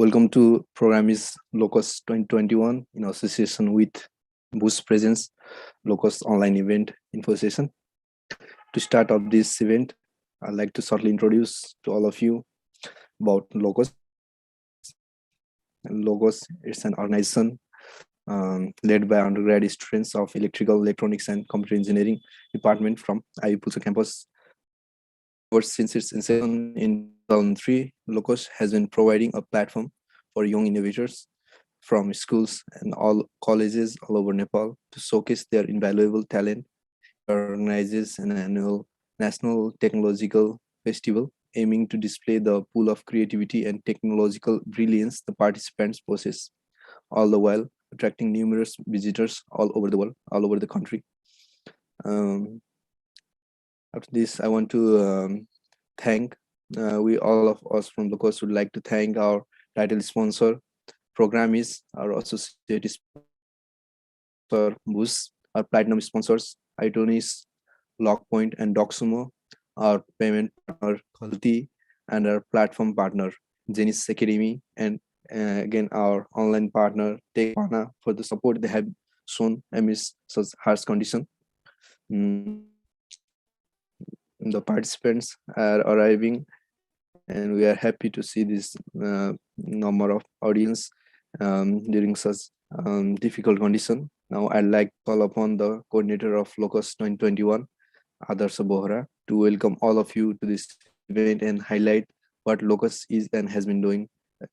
Welcome to Programmers LOCUS 2021 in association with Boost Presence LOCUS online event info session. To start off this event, I'd like to shortly introduce to all of you about LOCUS. LOCUS is an organization led by undergrad students of Electrical, Electronics and Computer Engineering department from IU Pulso campus. Since its inception in 2003, LOCUS has been providing a platform for young innovators from schools and all colleges all over Nepal to showcase their invaluable talent. It organizes an annual National Technological Festival aiming to display the pool of creativity and technological brilliance the participants possess, all the while attracting numerous visitors all over the world, all over the country. After this, I want to thank, we all of us from LOCUS would like to thank our title sponsor, Programmers, our associate sponsor, Boost, our platinum sponsors, iTunes, Lockpoint, and Doxumo, our payment partner, Khalti, and our platform partner, Genis Academy, and again, our online partner, Tekpana, for the support they have shown amidst such harsh condition. The participants are arriving and we are happy to see this number of audience during such difficult condition. Now I'd like to call upon the coordinator of LOCUS 2021, Adarsha Bohra, to welcome all of you to this event and highlight what LOCUS is and has been doing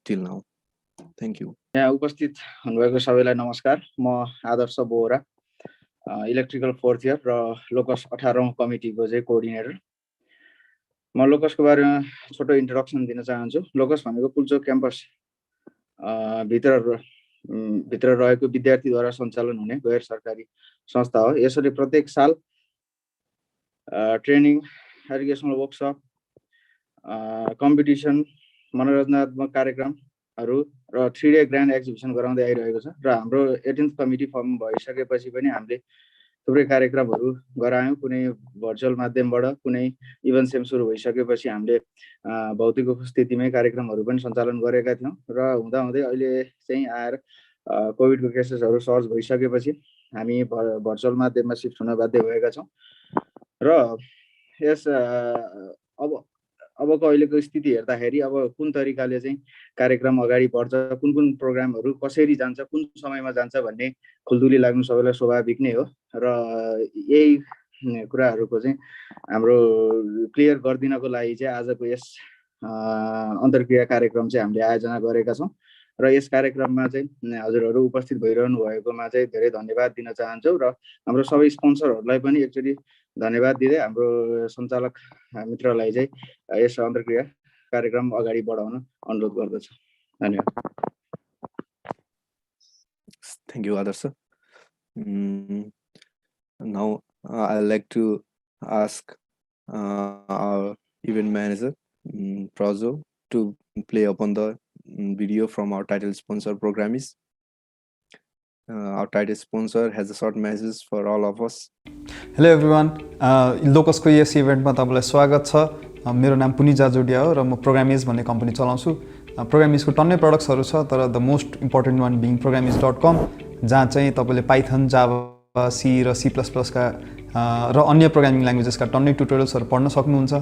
till now. Thank you. यहाँ उपस्थित हुनुभएको सबैलाई नमस्कार। म आदर्श Bohra, electrical fourth year र locus 18औं कमिटीको चाहिँ coordinator. म लोकसको बारेमा छोटो इन्ट्रोडक्सन दिन चाहन्छु। लोकस भनेको पुल्चोक क्याम्पस भित्र रहेको विद्यार्थीद्वारा सञ्चालन हुने गैर सरकारी संस्था हो। यसरी प्रत्येक साल ट्रेनिङ, एजुकेसनल वर्कसप, कम्पिटिसन, मनोरञ्जनात्मक कार्यक्रमहरू र 3-डे ग्रान्ड एक्जिबिसन गराउँदै आइरहेको छ र हाम्रो 18th कमिटी फर्म भइसकेपछि पनि हामीले थुप्रै कार्यक्रमहरू गरायौं। कुनै भर्चुअल माध्यमबाट, कुनै इभेन्ट सेम सुरु भइसकेपछि हामीले भौतिक उपस्थितिमै कार्यक्रमहरू पनि सञ्चालन गरेका थियौं र हुँदाहुँदै अहिले चाहिँ आएर कोभिडको केसेसहरू सर्ज भइसकेपछि हामी भर्चुअल माध्यममा शिफ्ट हुन बाध्य भएका छौं र यस अबको अहिलेको स्थिति हेर्दाखेरि अब कुन तरिकाले चाहिँ कार्यक्रम अगाडि बढ्छ, कुन कुन प्रोग्रामहरू कसरी जान्छ, कुन समयमा जान्छ भन्ने खुल्दुली लाग्नु सबैलाई स्वाभाविक नै हो र यही कुराहरूको चाहिँ हाम्रो क्लियर गर्दिनको लागि चाहिँ आजको यस अन्तर्क्रिया कार्यक्रम चाहिँ हामीले आयोजना गरेका छौं र यस कार्यक्रममा चाहिँ हजुरहरू उपस्थित भइरहनु भएकोमा चाहिँ धेरै धन्यवाद दिन चाहन्छु र हाम्रो सबै स्पोन्सरहरूलाई पनि एकचोटि धन्यवाद दिँदै हाम्रो सञ्चालक मित्रलाई चाहिँ यस अन्तर्क्रिया कार्यक्रम अगाडि बढाउन अनुरोध गर्दछु। धन्यवाद। Thank you, Adarsha. Now I'd like to ask our event manager, Prazo, to play upon the video from our title sponsor, Programmers. Our title sponsor has a short message for all of us. Hello everyone, LOCUS को यस इभेन्टमा तपाईलाई स्वागत छ। मेरो नाम पुनी जाजोडिया हो र म प्रोग्रामर्स भन्ने कम्पनी चलाउँछु। प्रोग्रामर्स को टन्नै प्रोडक्ट्सहरु छ तर the most important one being programmers.com, जहाँ चाहिँ तपाईले पाइथन, जावा, सी र सी++ का र अन्य प्रोग्रामिङ ल्याङ्ग्वेजेसका टन्नै ट्युटोरियल्सहरु पढ्न सक्नुहुन्छ।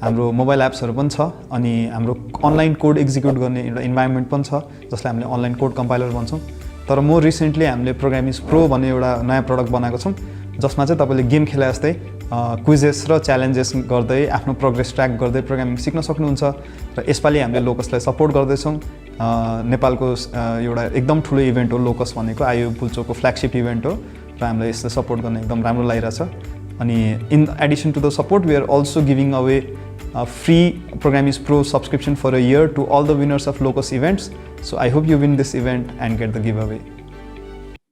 हाम्रो मोबाइल एप्सहरु पनि छ अनि हाम्रो अनलाइन कोड एक्जिक्युट गर्ने एउटा इन्भाइरोन्मेन्ट पनि छ जसलाई हामीले अनलाइन कोड कम्पाइलर भन्छौं। तर मोर रिसेन्टली हामीले प्रोग्रामर्स प्रो भन्ने एउटा नयाँ प्रोडक्ट बनाएको छौं जसमा चाहिँ तपाईले गेम खेले जस्तै क्विजेस र च्यालेन्जेस गर्दै आफ्नो प्रोग्रेस ट्र्याक गर्दै प्रोग्रामिङ सिक्न सक्नुहुन्छ र यसपालि हामीले लोकसलाई सपोर्ट गर्दै छौं। नेपालको एउटा एकदम ठूलो इभेन्ट हो लोकस भनेको, आयु पुल्चोकको फ्ल्यागशिप इभेन्ट हो र हामीले यसलाई सपोर्ट गर्न एकदम राम्रो लागिरहेछ। अनि in addition to the support we are also giving away free Programmers Pro subscription for a year to all the winners of LOCUS events. So I hope you win this event and get the giveaway.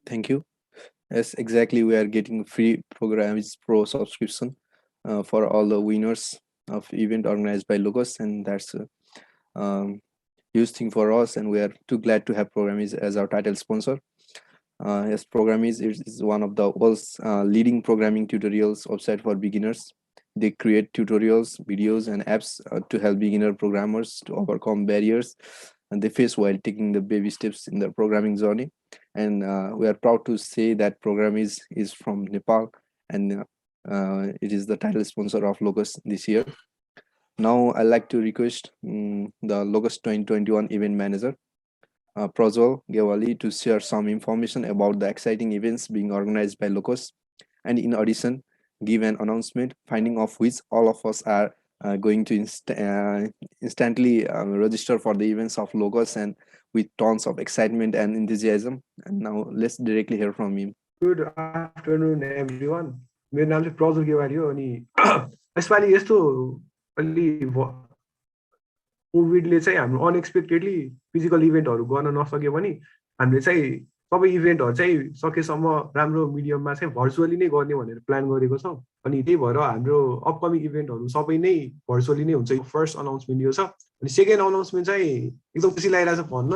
Thank you. Yes, exactly. We are getting free Programmers Pro subscription for all the winners of event organized by LOCUS, and that's a huge thing for us. And we are too glad to have Programmers as our title sponsor. Yes, Programmers is one of the world's leading programming tutorials website for beginners. They create tutorials, videos, and apps to help beginner programmers to overcome barriers they face while taking the baby steps in their programming journey. And we are proud to say that program is from Nepal, and it is the title sponsor of LOCUS this year. Now I'd like to request the LOCUS 2021 event manager, Prajwal Gewali, to share some information about the exciting events being organized by LOCUS, and in addition, give an announcement, finding of which all of us are going to instantly register for the events of LOCUS, and with tons of excitement and enthusiasm. And now let's directly hear from him. Good afternoon, everyone. मेरो नाम चाहिँ प्रज्वल गेवाली हो अनि यसपालि यस्तो अलि कोभिडले चाहिँ हाम्रो अनएक्सपेक्टेडली फिजिकल इभेन्टहरू गर्न नसके पनि हामीले चाहिँ सबै इभेन्टहरू चाहिँ सकेसम्म राम्रो मिडियममा चाहिँ भर्चुअली नै गर्ने भनेर प्लान गरेको छौँ अनि त्यही भएर हाम्रो अपकमिङ इभेन्टहरू सबै नै भर्चुअली नै हुन्छ। फर्स्ट अनाउन्समेन्ट यो छ अनि सेकेन्ड अनाउन्समेन्ट चाहिँ एकदम खुसी लागिरहेको छ भन्न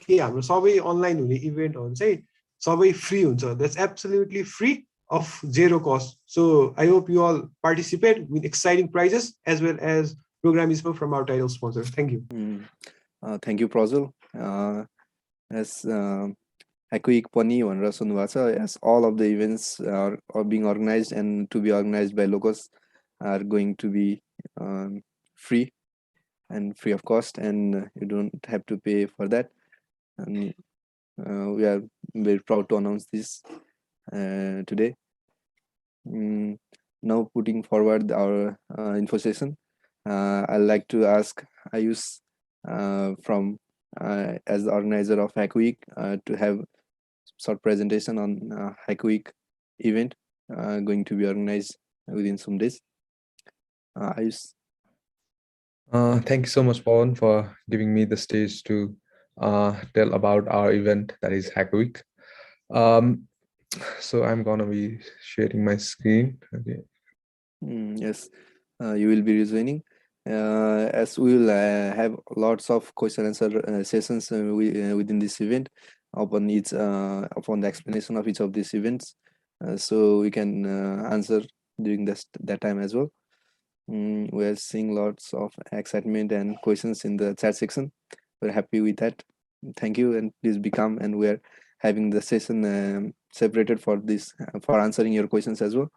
कि हाम्रो सबै अनलाइन हुने इभेन्टहरू चाहिँ सबै फ्री हुन्छ। That's absolutely free of zero cost. So I hope you all participate with exciting prizes as well as program info from our title sponsors. Thank you. Thank you, Prajwal. As Hackathon पनि भनेर सुन्नुभएको छ, as all of the events are being organized and to be organized by LOCUS are going to be free and free of cost, and you don't have to pay for that. And we are very proud to announce this today. Now putting forward our info session, I'd like to ask Ayush from as the organizer of Hack Week to have short presentation on Hack Week event going to be organized within some days. Ayush. Thank you so much, Pawan, for giving me the stage to tell about our event, that is Hack Week. So I'm gonna be sharing my screen. Okay. Yes, you will be rejoining. As we will have lots of question answer sessions within this event upon each upon the explanation of each of these events, so we can answer during that time as well. We are seeing lots of excitement and questions in the chat section. We're happy with that. Thank you, and please become. And we are having the session separated for this for answering your questions as well.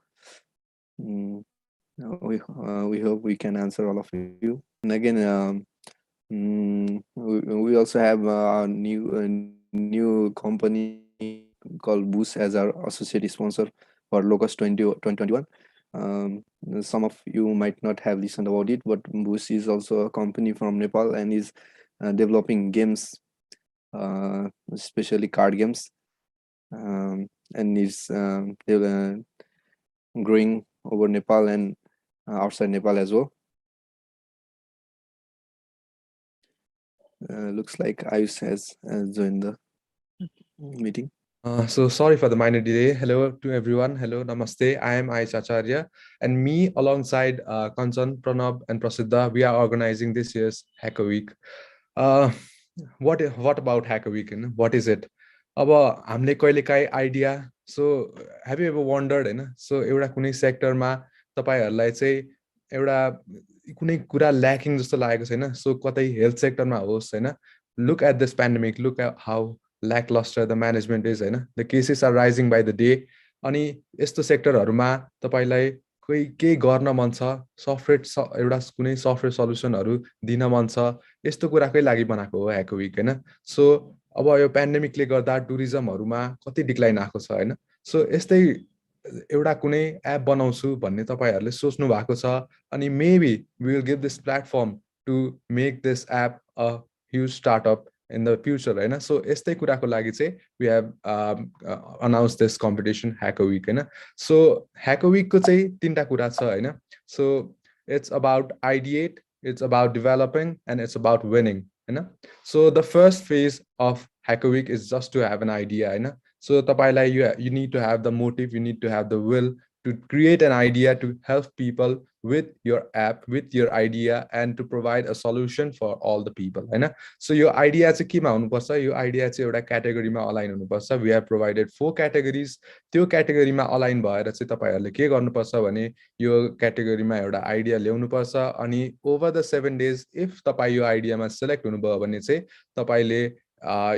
We hope we can answer all of you. And again, we also have a new company called Boost as our associate sponsor for LOCUS 2021. Some of you might not have listened about it, but Boost is also a company from Nepal and is developing games, especially card games, and is growing over Nepal and outside Nepal as well. Looks like Ayush has joined the meeting. So sorry for the minor delay. Hello to everyone. Hello, namaste. I am Ayush Acharya, and me alongside Kanchan, Pranab, and Prasiddha, we are organizing this year's Hacker Week. What about Hacker Week? What is it? अब हामीले कहिलेकाहीँ idea have you ever wondered हैन so एउटा कुनै सेक्टरमा तपाईहरुलाई चाहिँ एउटा कुनै कुरा ल्याकिङ जस्तो लागेको छैन सो कतै हेल्थ सेक्टरमा होस् हैन look at this pandemic, look at how lackluster the management is हैन the cases are rising by the day अनि यस्तो सेक्टरहरुमा तपाईलाई कोही के गर्न मन छ सफ्टवेयर एउटा कुनै सफ्टवेयर सल्युसनहरु दिन मन छ यस्तो कुराकै लागि बनाएको हो Hacker Week हैन सो अब यो पेन्डेमिकले गर्दा टुरिज्महरुमा कति डिक्लाइन आएको छ हैन सो यस्तै एउटा कुनै एप बनाउँछु भन्ने तपाईहरुले सोच्नु भएको छ अनि maybe we will give this platform to make this app a huge startup in the future हैन सो यस्तै कुराको लागि चाहिँ we have announced this competition Hacker Week हैन सो Hacker Week को चाहिँ तीनटा कुरा छ हैन so it's about ideate, it's about developing, and it's about winning हैन so the first phase of Hacker Week is just to have an idea हैन so तपाईलाई you need to have the motive, you need to have the will to create an idea to help people with your app, with your idea, and to provide a solution for all the people, हैन? So your idea चाहिँ केमा हुनुपर्छ, यो idea चाहिँ एउटा क्याटेगोरीमा align हुनुपर्छ. We have provided 4 categories. त्यो क्याटेगोरीमा align भएर चाहिँ तपाईहरुले के गर्नुपर्छ भने यो क्याटेगोरीमा एउटा आइडिया ल्याउनुपर्छ अनि ओभर द 7 days इफ तपाई यो आइडियामा सिलेक्ट हुनुभयो भने चाहिँ तपाईले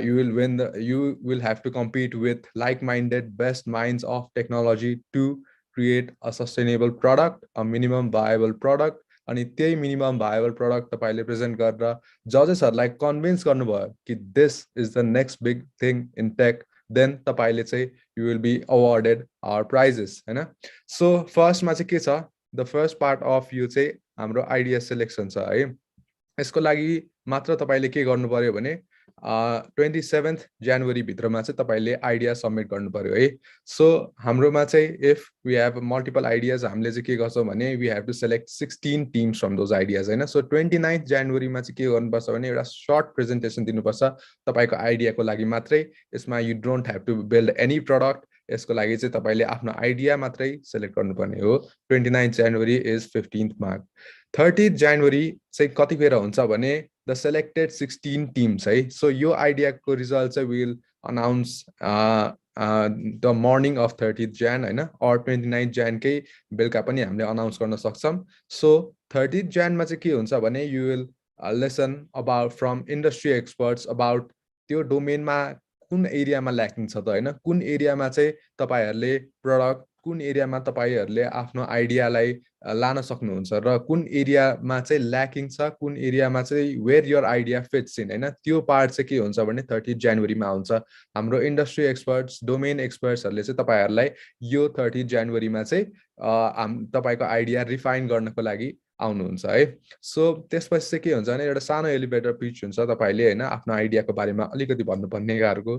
you will have to compete with like-minded best minds of technology to create a sustainable product, a minimum viable product. अनि त्यही minimum viable product तपाईले प्रेजेन्ट गरेर जजेसहरुलाई कन्भिन्स गर्नुभयो कि this is the next big thing in tech, then तपाईले चाहिँ you will be awarded our prizes, हैन? So first मा चाहिँ के छ, the first part of यो चाहिँ हाम्रो आइडिया सिलेक्सन छ है. यसको लागि मात्र तपाईले के गर्नु पर्यो भने 27th January भित्रमा चाहिँ तपाईले आइडिया सबमिट गर्नु पर्यो है. सो हाम्रोमा चाहिँ if we have multiple ideas, हामीले चाहिँ के गर्छौं भने we have to select 16 teams from those ideas, हैन? सो 29th January मा चाहिँ के गर्नुपर्छ भने एउटा सर्ट प्रेजेन्टेसन दिनुपर्छ तपाईको आइडियाको लागि मात्रै. यसमा you don't have to build any product. यसको लागि चाहिँ तपाईले आफ्नो आइडिया मात्रै सिलेक्ट गर्नुपर्ने हो. 29th January is 15th mark. 30th January चाहिँ कतिखेर हुन्छ भने the selected 16 teams है. So यो आइडियाको रिजल्ट चाहिँ will announce the morning of 30th Jan, हैन? or 29th Jan कै बेलुका पनि हामीले अनाउन्स गर्न सक्छौं. So 30th Jan मा चाहिँ के हुन्छ भने you will listen about from industry experts about त्यो डोमेनमा कुन एरियामा ल्याकिङ छ त, हैन? कुन एरियामा चाहिँ तपाईहरुले प्रोडक्ट, कुन एरियामा तपाईहरुले आफ्नो आइडियालाई लान सक्नुहुन्छ र कुन एरियामा चाहिँ ल्याकिङ छ, कुन एरियामा चाहिँ where your idea fits in, हैन? त्यो पार्ट चाहिँ के हुन्छ भने 30th January मा हुन्छ. हाम्रो इन्डस्ट्री एक्सपर्ट्स, डोमेन एक्सपर्ट्सहरुले चाहिँ तपाईहरुलाई यो 30th January मा चाहिँ तपाईको आइडिया रिफाइन गर्नको लागि आउनुहुन्छ है. सो त्यसपछि चाहिँ के हुन्छ भने एउटा सानो एलिभेटर पिच हुन्छ, तपाईले हैन आफ्नो आइडियाको बारेमा अलिकति भन्नुपर्ने गाहरुको.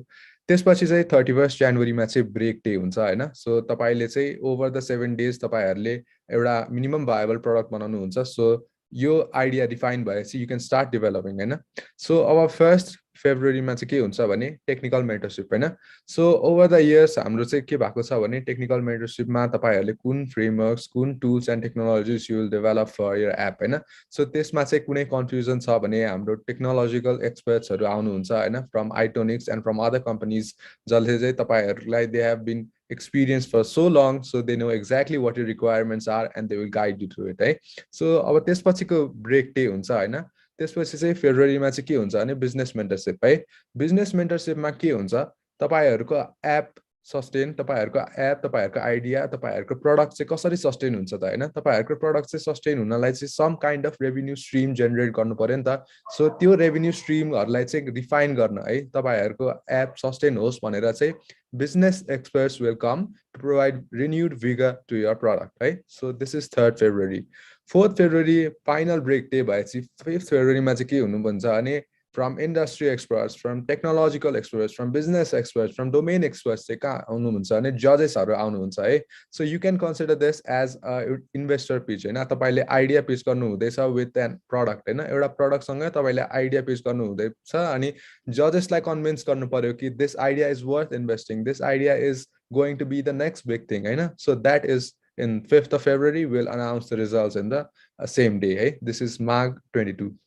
त्यसपछि चाहिँ 31st January मा चाहिँ ब्रेक डे हुन्छ, हैन? सो तपाईले चाहिँ ओभर द 7 days तपाईहरुले एउटा मिनिमम भायबल प्रोडक्ट बनाउनु हुन्छ. सो यो आइडिया डिफाइन भएपछि यु क्यान स्टार्ट डेभलपिङ, हैन? सो अब 1st February मा चाहिँ के हुन्छ भने टेक्निकल मेन्टरशिप, हैन? सो ओभर द इयर्स हाम्रो चाहिँ के भएको छ भने टेक्निकल मेन्टरशिपमा तपाईहरुले कुन फ्रेमवर्क्स, कुन tools and technologies you will develop for your app, हैन? सो त्यसमा चाहिँ कुनै कन्फ्युजन छ भने हाम्रो टेक्नोलोजिकल एक्सपर्ट्सहरु आउनुहुन्छ, हैन? From Itonics and from other companies जसले चाहिँ तपाईहरुलाई they have been experienced for so long, so they know exactly what your requirements are and they will guide you through it, है? So अब त्यसपछिको ब्रेक डे हुन्छ, हैन? त्यसपछि चाहिँ फेब्रुअरी मा चाहिँ के हुन्छ भने बिजनेस मेन्टरशिप है. बिजनेस मेन्टरशिपमा के हुन्छ, तपाईहरुको एप सस्टेन, तपाईहरुको एप, तपाईहरुको आइडिया, तपाईहरुको प्रोडक्ट चाहिँ कसरी सस्टेन हुन्छ त, हैन? तपाईहरुको प्रोडक्ट चाहिँ सस्टेन हुनलाई चाहिँ some kind of revenue stream generate गर्नु पर्यो नि त. सो त्यो रेभेन्यू स्ट्रीमहरुलाई चाहिँ रिफाइन गर्न है, तपाईहरुको एप सस्टेन होस् भनेर चाहिँ business experts will come to provide renewed vigor to your product, right? So this is 3rd February. 4th February final break day भएपछि 5th February मा चाहिँ के हुनु भन्छ भने from industry experts, from technological experts, from business experts, from domain experts चाहिँ कहाँ आउनुहुन्छ भने जजेसहरु आउनुहुन्छ है. So you can consider this as a investor pitch, हैन? तपाईले आइडिया पिच गर्नु हुँदैछ with an product, हैन? एउटा प्रोडक्ट सँगै तपाईले आइडिया पिच गर्नु हुँदैछ अनि जजेसलाई कन्भिन्स गर्नु पर्यो कि this idea is worth investing, this idea is going to be the next big thing, हैन? So that is in 5th of February. We'll announce the results in the same day, है? This is March 22.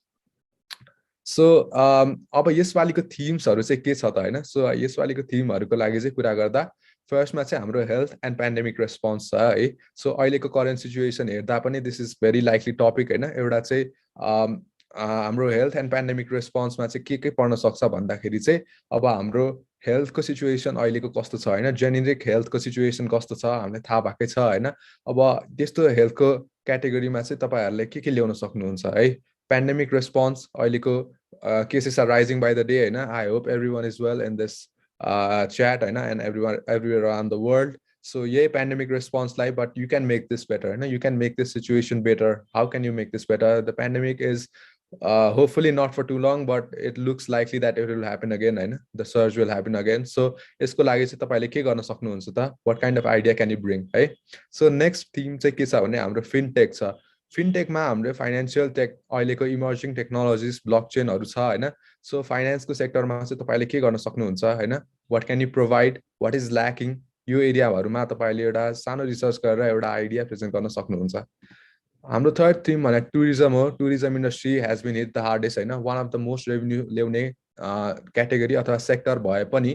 So अब यसपालिको थिम्सहरु चाहिँ के छ त, हैन? So यसपालिको थिमहरुको लागि चाहिँ कुरा गर्दा फर्स्टमा चाहिँ हाम्रो हेल्थ एन्ड पेन्डेमिक रेस्पोन्स छ है. सो अहिलेको करेन्ट सिचुएसन हेर्दा पनि this is very likely topic, हैन? एउटा चाहिँ हाम्रो हेल्थ एन्ड पेन्डेमिक रेस्पोन्समा चाहिँ के पर्न सक्छ भन्दाखेरि चाहिँ अब हाम्रो हेल्थको सिचुएसन अहिलेको कस्तो छ, हैन? जेनेरिक हेल्थको सिचुएसन कस्तो छ हामीलाई थाहा भएकै छ, हैन? अब त्यस्तो हेल्थको क्याटेगोरीमा चाहिँ तपाईहरुले के ल्याउन सक्नुहुन्छ है? Pandemic response, cases are rising by the day, and I hope everyone is well in this chat, and everywhere around the world. So yeah, pandemic response live, but you can make this better. You can make this situation better. How can you make this better? The pandemic is hopefully not for too long, but it looks likely that it will happen again, the surge will happen again. So यसको लागि चाहिँ तपाईले के गर्न सक्नुहुन्छ त? What kind of idea can you bring, है? So next theme चाहिँ के छ भने हाम्रो fintech छ. फिनटेकमा हाम्रो फाइनान्शियल टेक अहिलेको इमर्जिङ टेक्नोलोजिज ब्लकचेनहरु छ, हैन? सो फाइनान्सको सेक्टरमा चाहिँ तपाईले के गर्न सक्नुहुन्छ, हैन? What can you provide, what is lacking, यो एरियाहरुमा तपाईले एउटा सानो रिसर्च गरेर एउटा आइडिया प्रेजेन्ट गर्न सक्नुहुन्छ हाम्रो थर्ड थिम भने टुरिज्म हो tourism industry has been hit the hardest हैन one of the most revenue ल्याउने क्याटेगोरी अथवा सेक्टर भए पनि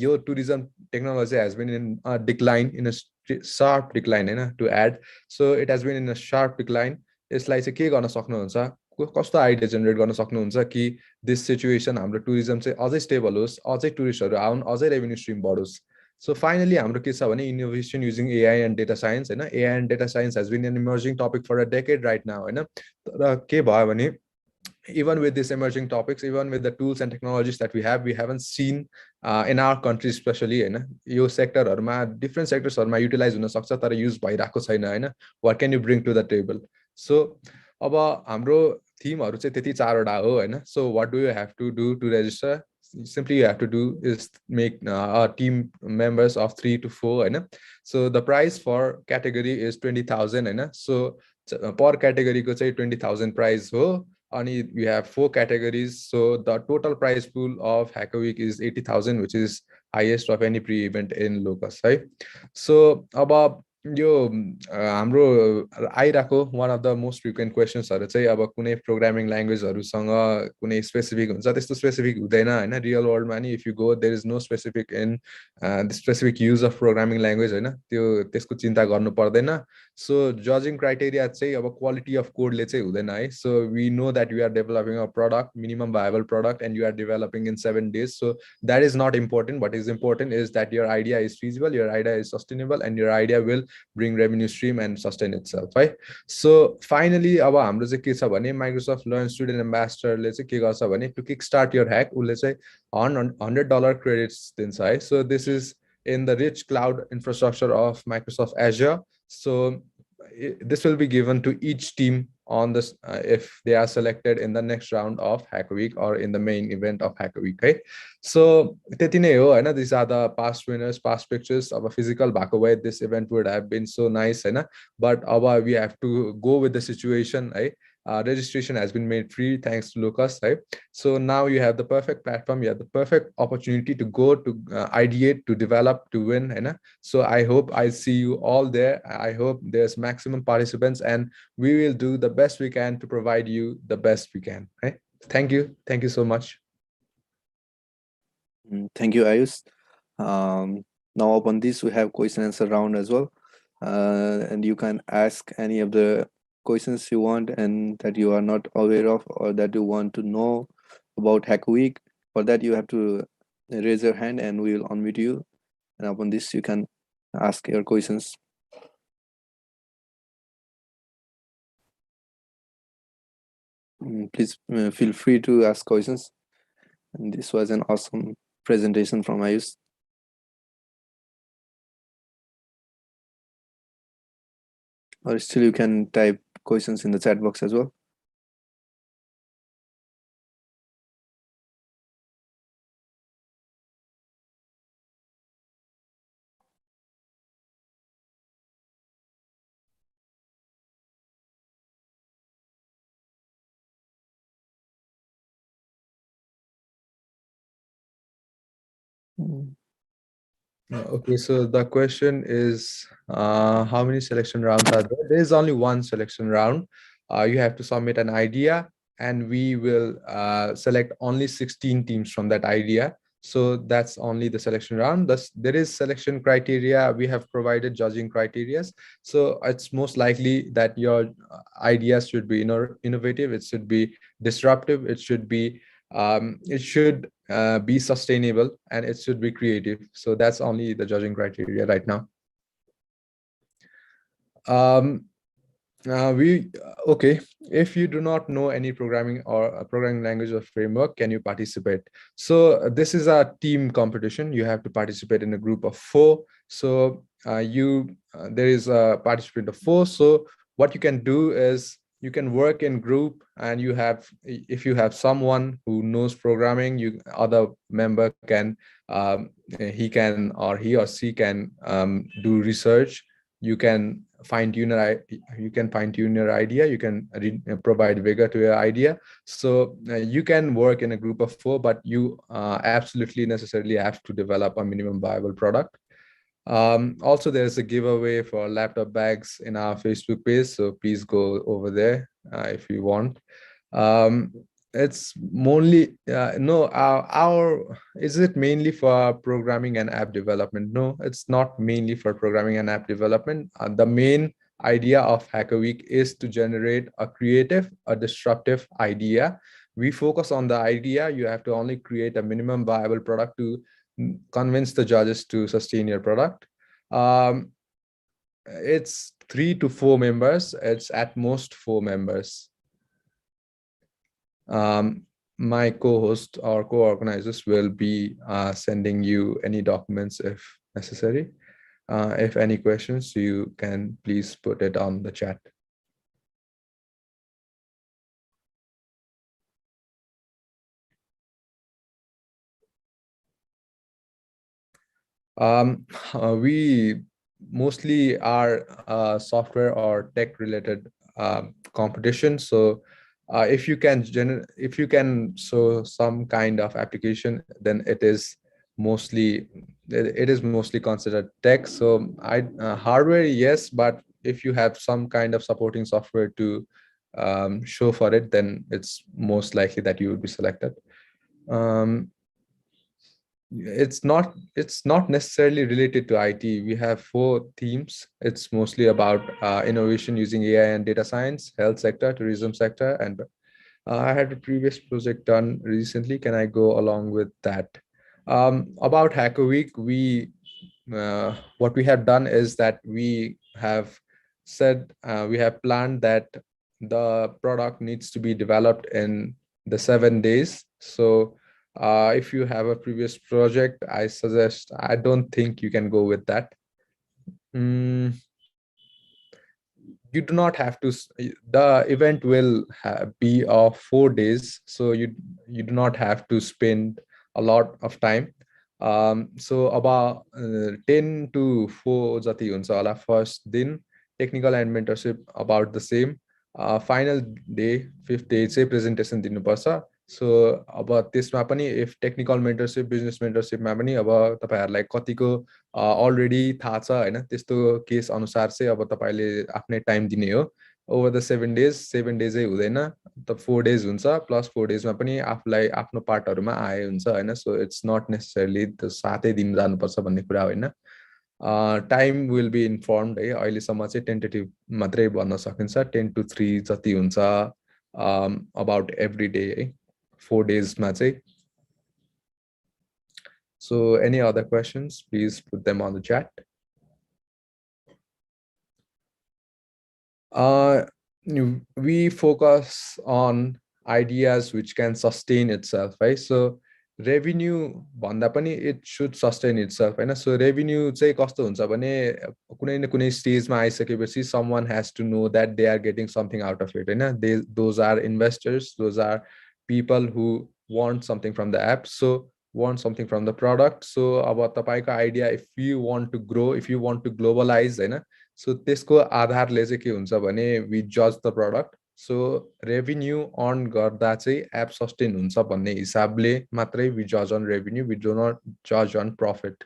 यो tourism technology has been in decline in a sharp decline हैन to add so it has been in a sharp decline यसलाई चाहिँ के गर्न सक्नुहुन्छ कस्तो आइडिया जेनेरेट गर्न सक्नुहुन्छ कि दिस सिचुएसन हाम्रो टुरिज्म चाहिँ अझै स्टेबल होस् अझै टुरिस्टहरु आउन् अझै रेभेन्यू स्ट्रिम बढोस् So finally, हाम्रो के छ भने innovation using AI and data science हैन AI and data science has been an emerging topic for a decade right now हैन तर के भयो भने even with these emerging topics even with the tools and technologies that we haven't seen in our country especially हैन यो सेक्टरहरुमा different सेक्टर्सहरुमा utilise हुन सक्छ तर युज भइराको छैन हैन what can you bring to the table so अब हाम्रो थिमहरु चाहिँ त्यति चारवटा हो हैन so what do you have to do to register simply you have to do is make a team members of 3 to 4 हैन so the price for category is 20,000 हैन so per category को चाहिँ 20,000 price हो अनि we have 4 categories so the total price pool of Hacker Week is 80,000 which is highest of any pre-event in LOCUS है so अब यो हाम्रो आइराको one of the most frequent questions हरु चाहिँ अब कुनै प्रोग्रामिङ ल्याङ्ग्वेजहरुसँग कुनै स्पेसिफिक हुन्छ त्यस्तो स्पेसिफिक हुँदैन हैन रियल वर्ल्डमा नि if you go there is no specific in the specific use of programming language हैन त्यो त्यसको चिन्ता गर्नु पर्दैन सो जजिङ क्राइटेरिया चाहिँ अब क्वालिटी अफ कोडले चाहिँ हुँदैन है so we know that we are developing a product minimum viable product and you are developing in 7 days so that is not important what is important is that your idea is feasible your idea is sustainable and your idea will bring revenue stream and sustain itself right so finally अब हाम्रो चाहिँ के छ भने Microsoft Learn Student Ambassador ले चाहिँ के गर्छ भने to kickstart your hack उले चाहिँ $100 credits दिन्छ है so this is in the rich cloud infrastructure of Microsoft Azure so this will be given to each team on this if they are selected in the next round of Hacker Week or in the main event of Hacker Week है so त्यति नै हो हैन these are the past winners past pictures of a physical भएको way this event would have been so nice हैन but अब we have to go with the situation है registration has been made free thanks to LOCUS right so now you have the perfect platform you have the perfect opportunity to go to ideate to develop to win हैन so I hope I see you all there I hope there's maximum participants and we will do the best we can to provide you the best we can right thank you so much thank you Ayush now upon this we have question answer round as well and you can ask any of the questions you want and that you are not aware of or that you want to know about Hacker Week for that you have to raise your hand and we will unmute you and upon this you can ask your questions please feel free to ask questions and this was an awesome presentation from Ayush or still you can type questions in the chat box as well Okay, so the question is how many selection rounds are there? There is only one selection round. You have to submit an idea and we will select only 16 teams from that idea. So that's only the selection round. There is selection criteria. We have provided judging criteria. So it's most likely that your ideas should be innovative. It should be disruptive. It should be be sustainable and it should be creative. So that's only the judging criteria right now. Okay, if you do not know any programming or a programming language or framework, can you participate? So this is a team competition. You have to participate in a group of 4. So there is a participant of 4. So what you can do is you can work in group and if you have someone who knows programming, other member can he or she can do research. You can fine-tune your idea. You can provide vigor to your idea. So you can work in a group of 4, but you absolutely necessarily have to develop a minimum viable product. Also, there's a giveaway for laptop bags in our Facebook page, so please go over there if you want. It's mainly no our is it mainly for programming and app development? No, it's not mainly for programming and app development. The main idea of Hacker Week is to generate a creative, a disruptive idea. We focus on the idea. You have to only create a minimum viable product to convince the judges to sustain your product. It's 3 to 4 members. It's at most 4 members. My co-host or co-organizers will be sending you any documents if necessary. If any questions, you can please put it on the chat. We mostly are software or tech related competition. So if you can show some kind of application, then it is mostly considered tech. So hardware, yes, but if you have some kind of supporting software to show for it, then it's most likely that you would be selected. It's not necessarily related to IT. We have 4 themes. It's mostly about innovation using AI and data science, health sector, tourism sector, and I had a previous project done recently. Can I go along with that? About Hacker Week, what we have done is that we have planned that the product needs to be developed in the 7 days. So if you have a previous project, I don't think you can go with that. You do not have to, the event will be of 4 days, so you do not have to spend a lot of time. So about 10 to 4 jati huncha hola first दिन, technical and mentorship about the same. Final day 5th day चाहिँ presentation दिनुपर्छ. So अब त्यसमा पनि if technical mentorship business मेन्टरसिपमा पनि अब तपाईहरुलाई कतिको अलरेडी थाहा छ हैन, त्यस्तो केस अनुसार चाहिँ अब तपाईले आफ्नै टाइम दिने हो. ओभर द 7 डेज 7 डेजै हुँदैन, त 4 डेज हुन्छ, प्लस 4 डेजमा पनि आफुलाई आफ्नो पार्टहरुमा आए हुन्छ हैन. So it's not necessarily the 7 दिन जानुपर्छ भन्ने कुरा होइन. टाइम विल बी इन्फर्मड है. अहिलेसम्म चाहिँ टेन्टेटिभ मात्रै भन्न सकिन्छ. 10 to 3 जति हुन्छ अबाउट एभ्री डे है, 4 days चाहिँ. So any other questions, please put them on the chat. We focus on ideas which can sustain itself, right? So revenue भन्दा पनि it should sustain itself हैन. So revenue चाहिँ कस्तो हुन्छ भने कुनै न कुनै स्टेजमा आइसकेपछि someone has to know that they are getting something out of it हैन. Those are investors, those are people who want something from the app, so want something from the product. So about तपाईको idea, if you want to grow, if you want to globalize हैन, so त्यसको आधारले चाहिँ के हुन्छ भने we judge the product. So revenue on गर्दा चाहिँ app sustain हुन्छ भन्ने हिसाबले मात्रै we judge on revenue, we do not judge on profit.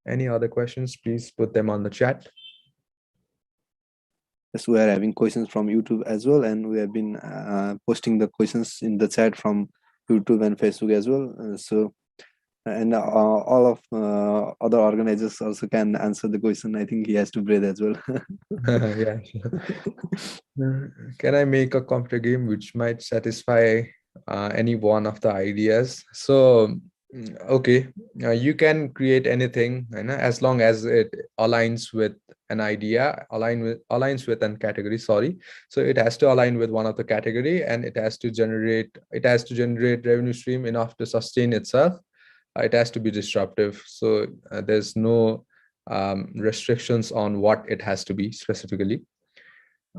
Any other questions, please put them on the chat. Yes, we are having questions from YouTube as well, and we have been posting the questions in the chat from YouTube and Facebook as well. And all of other organizers also can answer the question. I think he has to breathe as well. Yeah. Can I make a computer game which might satisfy any one of the ideas? So okay, you can create anything, as long as it aligns with an idea, aligns with an category. Sorry, so it has to align with one of the category, and it has to generate revenue stream enough to sustain itself. It has to be disruptive. So there's no restrictions on what it has to be specifically.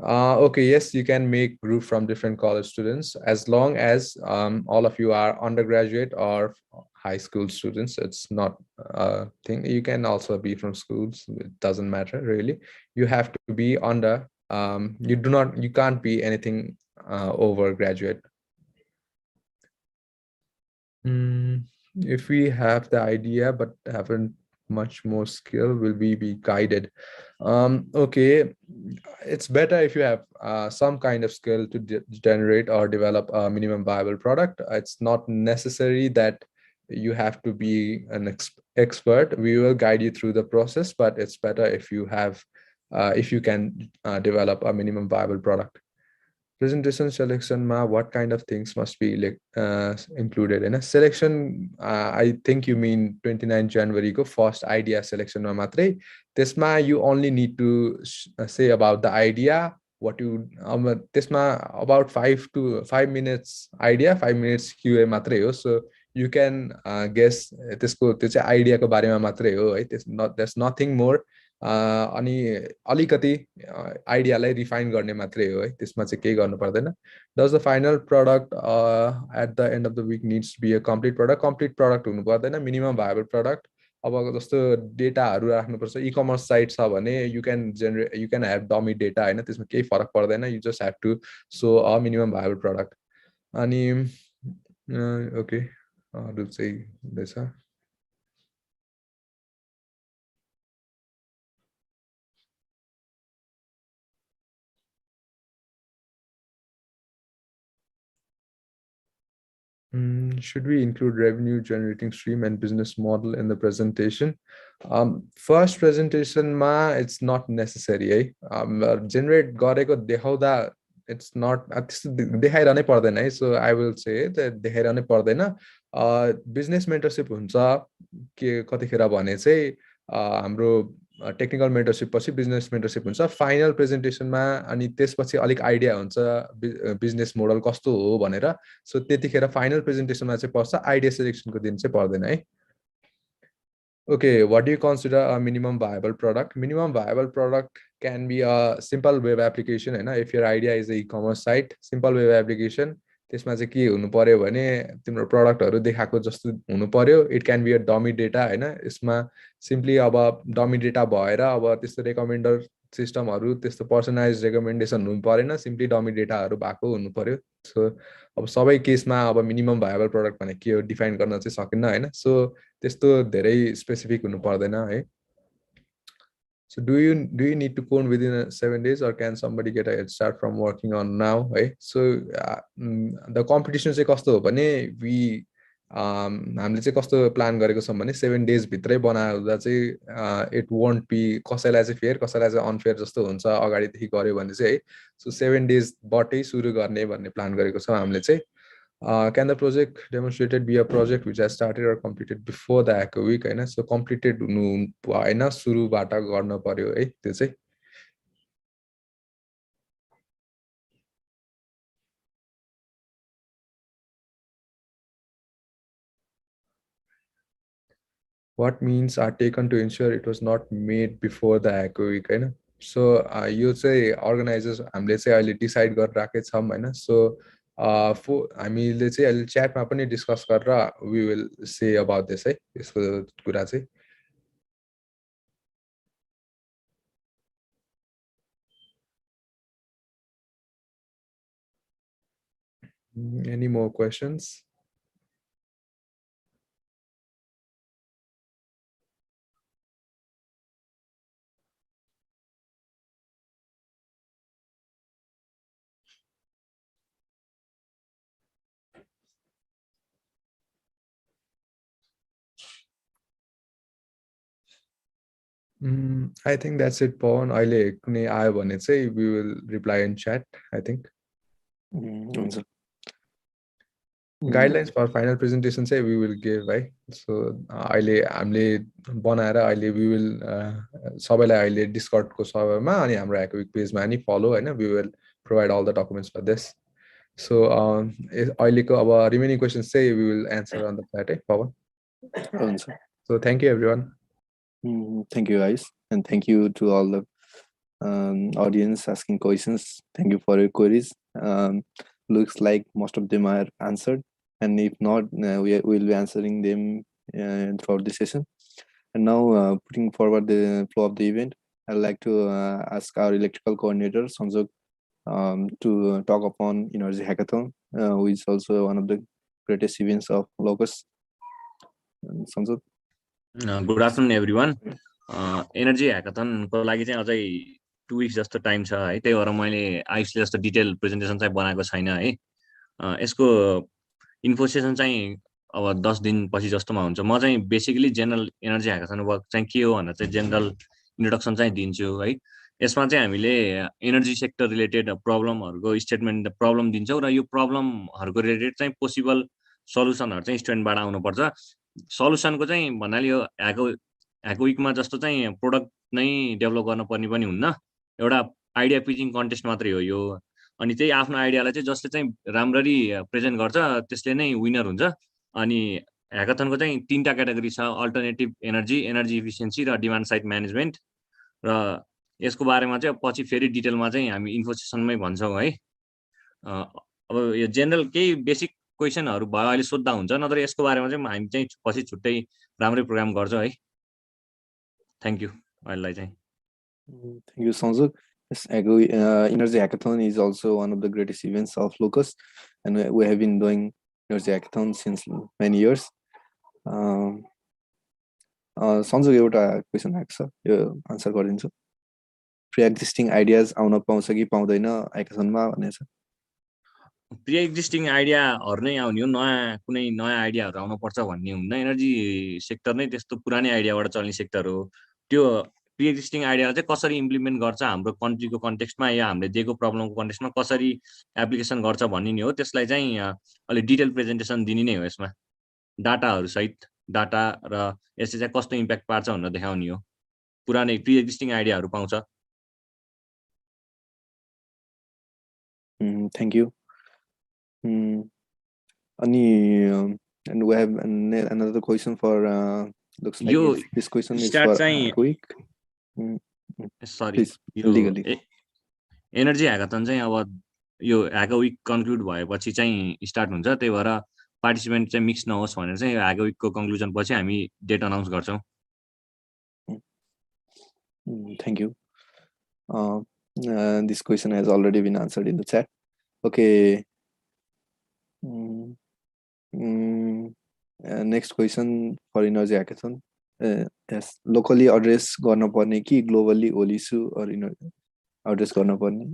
Okay, yes, you can make group from different college students, as long as all of you are undergraduate or high school students. It's not a thing. You can also be from schools. It doesn't matter really. You have to be under. You can't be anything over graduate. If we have the idea but haven't much more skill, will we be guided? Okay, it's better if you have some kind of skill to generate or develop a minimum viable product. It's not necessary that you have to be an expert. We will guide you through the process, but it's better if you have if you can develop a minimum viable product. Presentation selection ma what kind of things must be included in a selection? I think you mean 29 January go first idea selection ma matre. Tesma you only need to say about the idea, what you tesma about 5 minutes idea, 5 minutes QA matre ho. So you can guess त्यसको त्यो चाहिँ आइडियाको बारेमा मात्रै हो है. There's nothing more. अनि अलिकति आइडियालाई refine गर्ने मात्रै हो है, त्यसमा चाहिँ केही गर्नु पर्दैन. Does the final product at the end of the week needs be a complete product हुनु पर्दैन, मिनिमम भाइबल प्रडक्ट. अब जस्तो डेटाहरू राख्नुपर्छ, इ कमर्स साइट छ भने you can have dummy data होइन, त्यसमा केही फरक पर्दैन. You just have to show a minimum viable product. अनि ओके अरू चाहिँ हुँदैछ. Should we include revenue generating stream and business model in the presentation? First presentation ma it's not necessary. Generate gareko dekhauda it's not dekhairanai pardaina hai. So I will say that dekhairanai pardaina. Business mentorship huncha ke katikhera bhane chai हाम्रो technical मेन्टरशिप पछि business मेन्टरशिप हुन्छ final प्रेजेन्टेसनमा. अनि त्यसपछि अलिक idea हुन्छ business model कस्तो हो भनेर. सो त्यतिखेर फाइनल प्रेजेन्टेसनमा चाहिँ पर्छ, आइडिया सिलेक्सनको दिन चाहिँ पर्दैन है. Okay, what do you consider a minimum viable product? Minimum viable product can be a simple web application हैन. If your idea is a e-commerce site, simple web application, त्यसमा चाहिँ के हुनु पर्यो भने तिम्रो प्रोडक्टहरु देखाएको जस्तो हुनु पर्यो. It can be a dummy data हैन. यसमा सिम्पली अब डमी डेटा भएर अब त्यस्तो रेकमेन्डर सिस्टमहरु त्यस्तो पर्सनलाइज्ड रेकमेन्डेसन हुनु परेन, सिम्पली डमी डेटाहरु भएको हुनु पर्यो. सो अब सबै केसमा अब मिनिमम भाइबल प्रोडक्ट भने के हो डिफाइन गर्न चाहिँ सकिन्न हैन. सो त्यस्तो धेरै स्पेसिफिक हुनु पर्दैन है. So do you need to code within 7 days, or can somebody get a head start from working on now? Right? So the competition चाहिँ कस्तो हो भने हामीले चाहिँ कस्तो प्लान गरेको छौं भने 7 days भित्रै बनाउँदा चाहिँ इट वोन्ट बी कसैलाई चाहिँ फेयर कसैलाई चाहिँ अनफेयर जस्तो हुन्छ अगाडिदेखि गर्यो भने चाहिँ है. सो 7 days बाटै सुरु गर्ने भन्ने प्लान गरेको छौं हामीले चाहिँ. Can the project demonstrated be a project which has started or completed before the Hacker Week? हैन. So completed हुनु भएन, सुरुबाट गर्न पर्यो है त्यो चाहिँ. What means are taken to ensure it was not made before the Hacker Week? हैन. So यो चाहिँ अर्गनाइजर्स हामीले चाहिँ अहिले डिसाइड गरिराखेका छौं हैन. सो हामीले चाहिँ अहिले च्याटमा पनि डिस्कस गरेर we will say about this है, यसको कुरा चाहिँ. Any more questions? I think that's it, Pawan. अहिले कुनै आयो भने चाहिँ we will reply in chat, I think. Guidelines for final presentation say we will give, right? So अहिले हामीले बनाएर अहिले we will सबैलाई अहिले Discord को सर्भरमा अनि हाम्रो Hacker Week पेजमा नि follow हैन. We will provide all the documents for this. So अहिलेको अब remaining questions say we will answer on the chat, है Pawan. So thank you everyone. Thank you guys, and thank you to all the audience asking questions. Thank you for your queries. Looks like most of them are answered, and if not, we will be answering them throughout the session. And now, putting forward the flow of the event, I'd like to ask our electrical coordinator Sanjog to talk upon Energy Hackathon, which is also one of the greatest events of LOCUS. Sanjot? Good afternoon, everyone. Energy Hackathon को लागि चाहिँ अझै 2 weeks जस्तो time छ है, त्यही भएर मैले आयुषले जस्तो डिटेल प्रेजेन्टेसन चाहिँ बनाएको छैन है। यसको इन्फो सेसन चाहिँ अब 10 दिनपछि जस्तोमा हुन्छ। म चाहिँ basically general energy hackathon work चाहिँ के हो भनेर चाहिँ जेनरल इन्ट्रोडक्सन चाहिँ दिन्छु है। यसमा चाहिँ हामीले एनर्जी सेक्टर रिलेटेड प्रब्लमहरुको स्टेटमेन्ट प्रब्लम दिन्छौँ र यो प्रब्लमहरुको रिलेटेड चाहिँ पोसिबल सल्युसनहरु चाहिँ स्टुडेन्टबाट आउनुपर्छ। सल्युसनको चाहिँ भन्नाले यो ह्याको विकमा जस्तो चाहिँ प्रोडक्ट नै डेभलप गर्न पर्ने पनि हुन्न, एउटा आइडिया पिचिङ कन्टेस्ट मात्रै हो यो। अनि त्यही आफ्नो आइडियालाई चाहिँ जसले चाहिँ राम्ररी प्रेजेन्ट गर्छ त्यसले नै विनर हुन्छ। अनि ह्याकाथनको चाहिँ 3टा क्याटेगोरी छ, अल्टरनेटिभ एनर्जी, एनर्जी इफिसियन्सी र डिमान्ड साइड म्यानेजमेन्ट। र यसको बारेमा चाहिँ पछि फेरि डिटेलमा चाहिँ हामी इन्फो सेसनमै भन्छौँ है। अब यो जेनरल केही बेसिक क्वेसनहरु भयो अहिले सोध्दा हुन्छ, नत्र यसको बारेमा चाहिँ हामी चाहिँ पछि छुट्टै राम्रै प्रोग्राम गर्छौँ है। थ्यांक यू अहिलेलाई चाहिँ। Thank you, Sanjut. Yes, Energy Hackathon is also one of the greatest events of LOCUS, and we have been doing Energy Hackathon since many years. Sanjut, एउटा क्वेसन आएको छ, यो आन्सर गरिदिन्छु। Pre existing ideas आउन पाउँछ कि पाउँदैन ह्याकाथनमा भन्ने छ। प्रि एक्जिस्टिङ आइडियाहरु नै आउने हो, कुनै नयाँ आइडियाहरु आउनु पर्छ भन्ने हुन्न। एनर्जी सेक्टर नै त्यस्तो पुरानै आइडियाबाट चल्ने सेक्टर हो। त्यो प्रि एक्जिस्टिङ आइडियालाई चाहिँ कसरी इम्प्लिमेन्ट गर्छ हाम्रो कन्ट्रीको कन्टेक्स्टमा या हामीले दिएको प्रब्लमको कन्टेक्स्टमा कसरी एप्लिकेसन गर्छ भन्ने नि हो। त्यसलाई चाहिँ अलि डिटेल प्रेजेन्टेसन दिने नै हो। यसमा डाटाहरु सहित डाटा र यसले चाहिँ कस्तो इम्प्याक्ट पार्छ भनेर देखाउने हो। पुरानै प्रि एक्जिस्टिङ आइडियाहरु पाउँछ। Thank you. And we have another question for looks like this question is for quick. Sorry, energy hackathon चाहिँ अब यो ह्याका विक कन्क्लुड भएपछि चाहिँ स्टार्ट हुन्छ। त्यही भएर पार्टिसिपेन्ट चाहिँ मिक्स नहोस् भनेर चाहिँ ह्याका विकको कन्क्लुजन पछि हामी डेट अनाउन्स गर्छौँ। Thank you. This question has already been answered in the chat. Okay. Next question for Energy Hackathon. Yes, locally address गर्न पर्ने कि ग्लोबली ओल इस्यु एड्रेस गर्न पर्ने?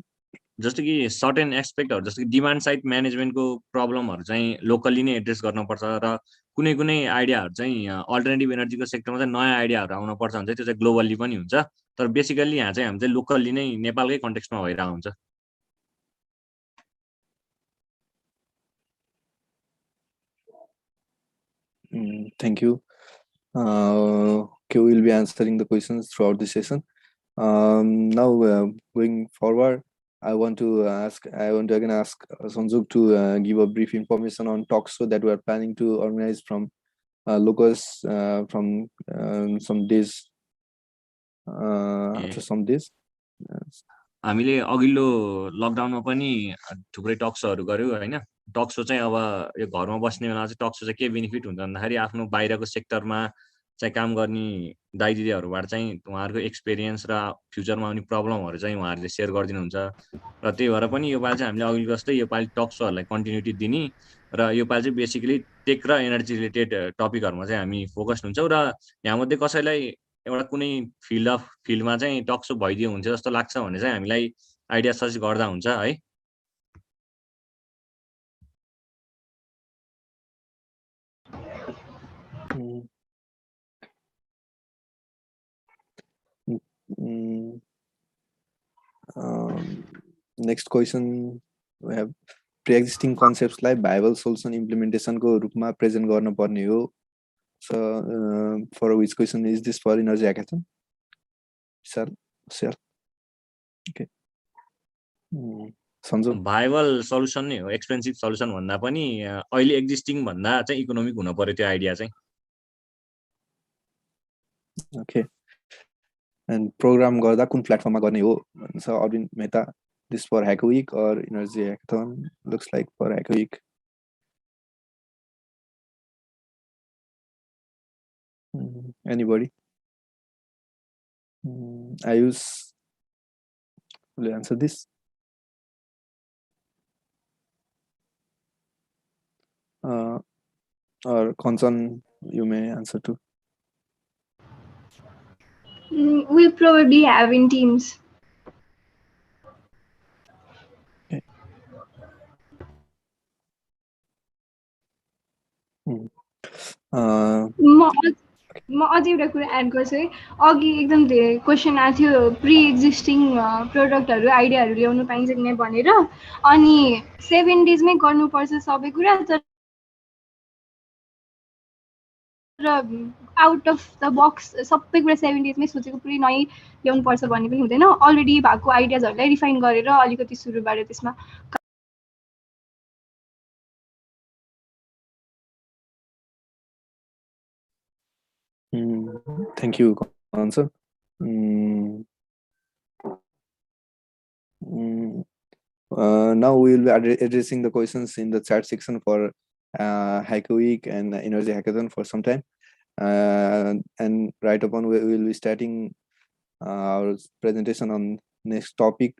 जस्तो कि सर्टेन एस्पेक्टहरु जस्तो कि डिमान्ड साइड म्यानेजमेन्टको प्रब्लमहरु चाहिँ लोकली नै एड्रेस गर्नुपर्छ र कुनै कुनै आइडियाहरु चाहिँ अल्टरनेटिभ एनर्जीको सेक्टरमा चाहिँ नयाँ आइडियाहरु आउन पर्छ भने चाहिँ त्यो चाहिँ ग्लोबली पनि हुन्छ। तर बेसिकली यहाँ चाहिँ हामी चाहिँ लोकली नै नेपालकै कन्टेक्स्टमा भइरहेको हुन्छ। Thank you. Okay, we'll be answering the questions throughout the session. Now, going forward, I want to again ask Sanjuk to give a brief information on talks that we are planning to organize from LOCUS from some days after some days. हामीले अघिल्लो लकडाउनमा पनि थुप्रै टक्सहरु गर्यौ हैन। टक्सो चाहिँ अब यो घरमा बस्ने बेलामा चाहिँ टक्सो चाहिँ के बेनिफिट हुन्छ भन्दाखेरि आफ्नो बाहिरको सेक्टरमा चाहिँ काम गर्ने दाइ दिदीहरुबाट चाहिँ उहाँहरुको एक्सपिरियन्स र फ्युचरमा आउने प्रब्लमहरु चाहिँ उहाँहरुले शेयर गरिदिनुहुन्छ। र त्यही भएर पनि यो पालि चाहिँ हामीले अघिल्लो जस्तै यो पालि टक्सोहरुलाई कन्टिन्युटी दिने र यो पालि चाहिँ बेसिकली टेक र एनर्जी रिलेटेड टपिकहरुमा चाहिँ हामी फोकस्ड हुन्छौँ। र यहाँमध्ये कसैलाई एउटा कुनै फिल्डमा चाहिँ टक्सो भइदियो हुन्छ जस्तो लाग्छ भने चाहिँ हामीलाई आइडिया सजेस्ट गर्दा हुन्छ है। Next question we have pre-existing concepts like viable solution implementation को रूपमा प्रेजेन्ट गर्न पर्ने हो। So for which question is this for Energy Hackathon? Sir. Okay. Sanjay. Viable solution नै हो, एक्सपेन्सिभ सल्युसन भन्दा पनि अहिले एक्जिस्टिङ भन्दा चाहिँ इकोनोमिक हुन पर्यो त्यो आइडिया चाहिँ। Okay. And program गर्दा कुन प्लेटफर्ममा गर्ने हो भन्छ Arvind Mehta. This for Hack Week or Energy Hackathon? Looks like for Hack Week. Anybody? Ayush, will you answer this? or Kanchan, you may answer too. We'll probably have in teams. Okay. म अझै एउटा कुरा एड गर्छु है अघि एकदम धेरै question आएको थियो प्रि एक्जिस्टिङ प्रडक्टहरू आइडियाहरू ल्याउनु पाइन्छ कि नै भनेर अनि 7 डेजमै गर्नुपर्छ सबै कुरा तर आउट अफ द बक्स सबै कुरा 7 डेजमै सोचेको पुरै नयाँ ल्याउनुपर्छ भन्ने पनि हुँदैन अलरेडी भएको आइडियाजहरूलाई रिफाइन गरेर अलिकति सुरुबाट त्यसमा Thank you, Kanchan. Now we will be addressing the questions in the chat section for Hacker Week and Energy Hackathon for some time. And right upon we will be starting our presentation on next topic,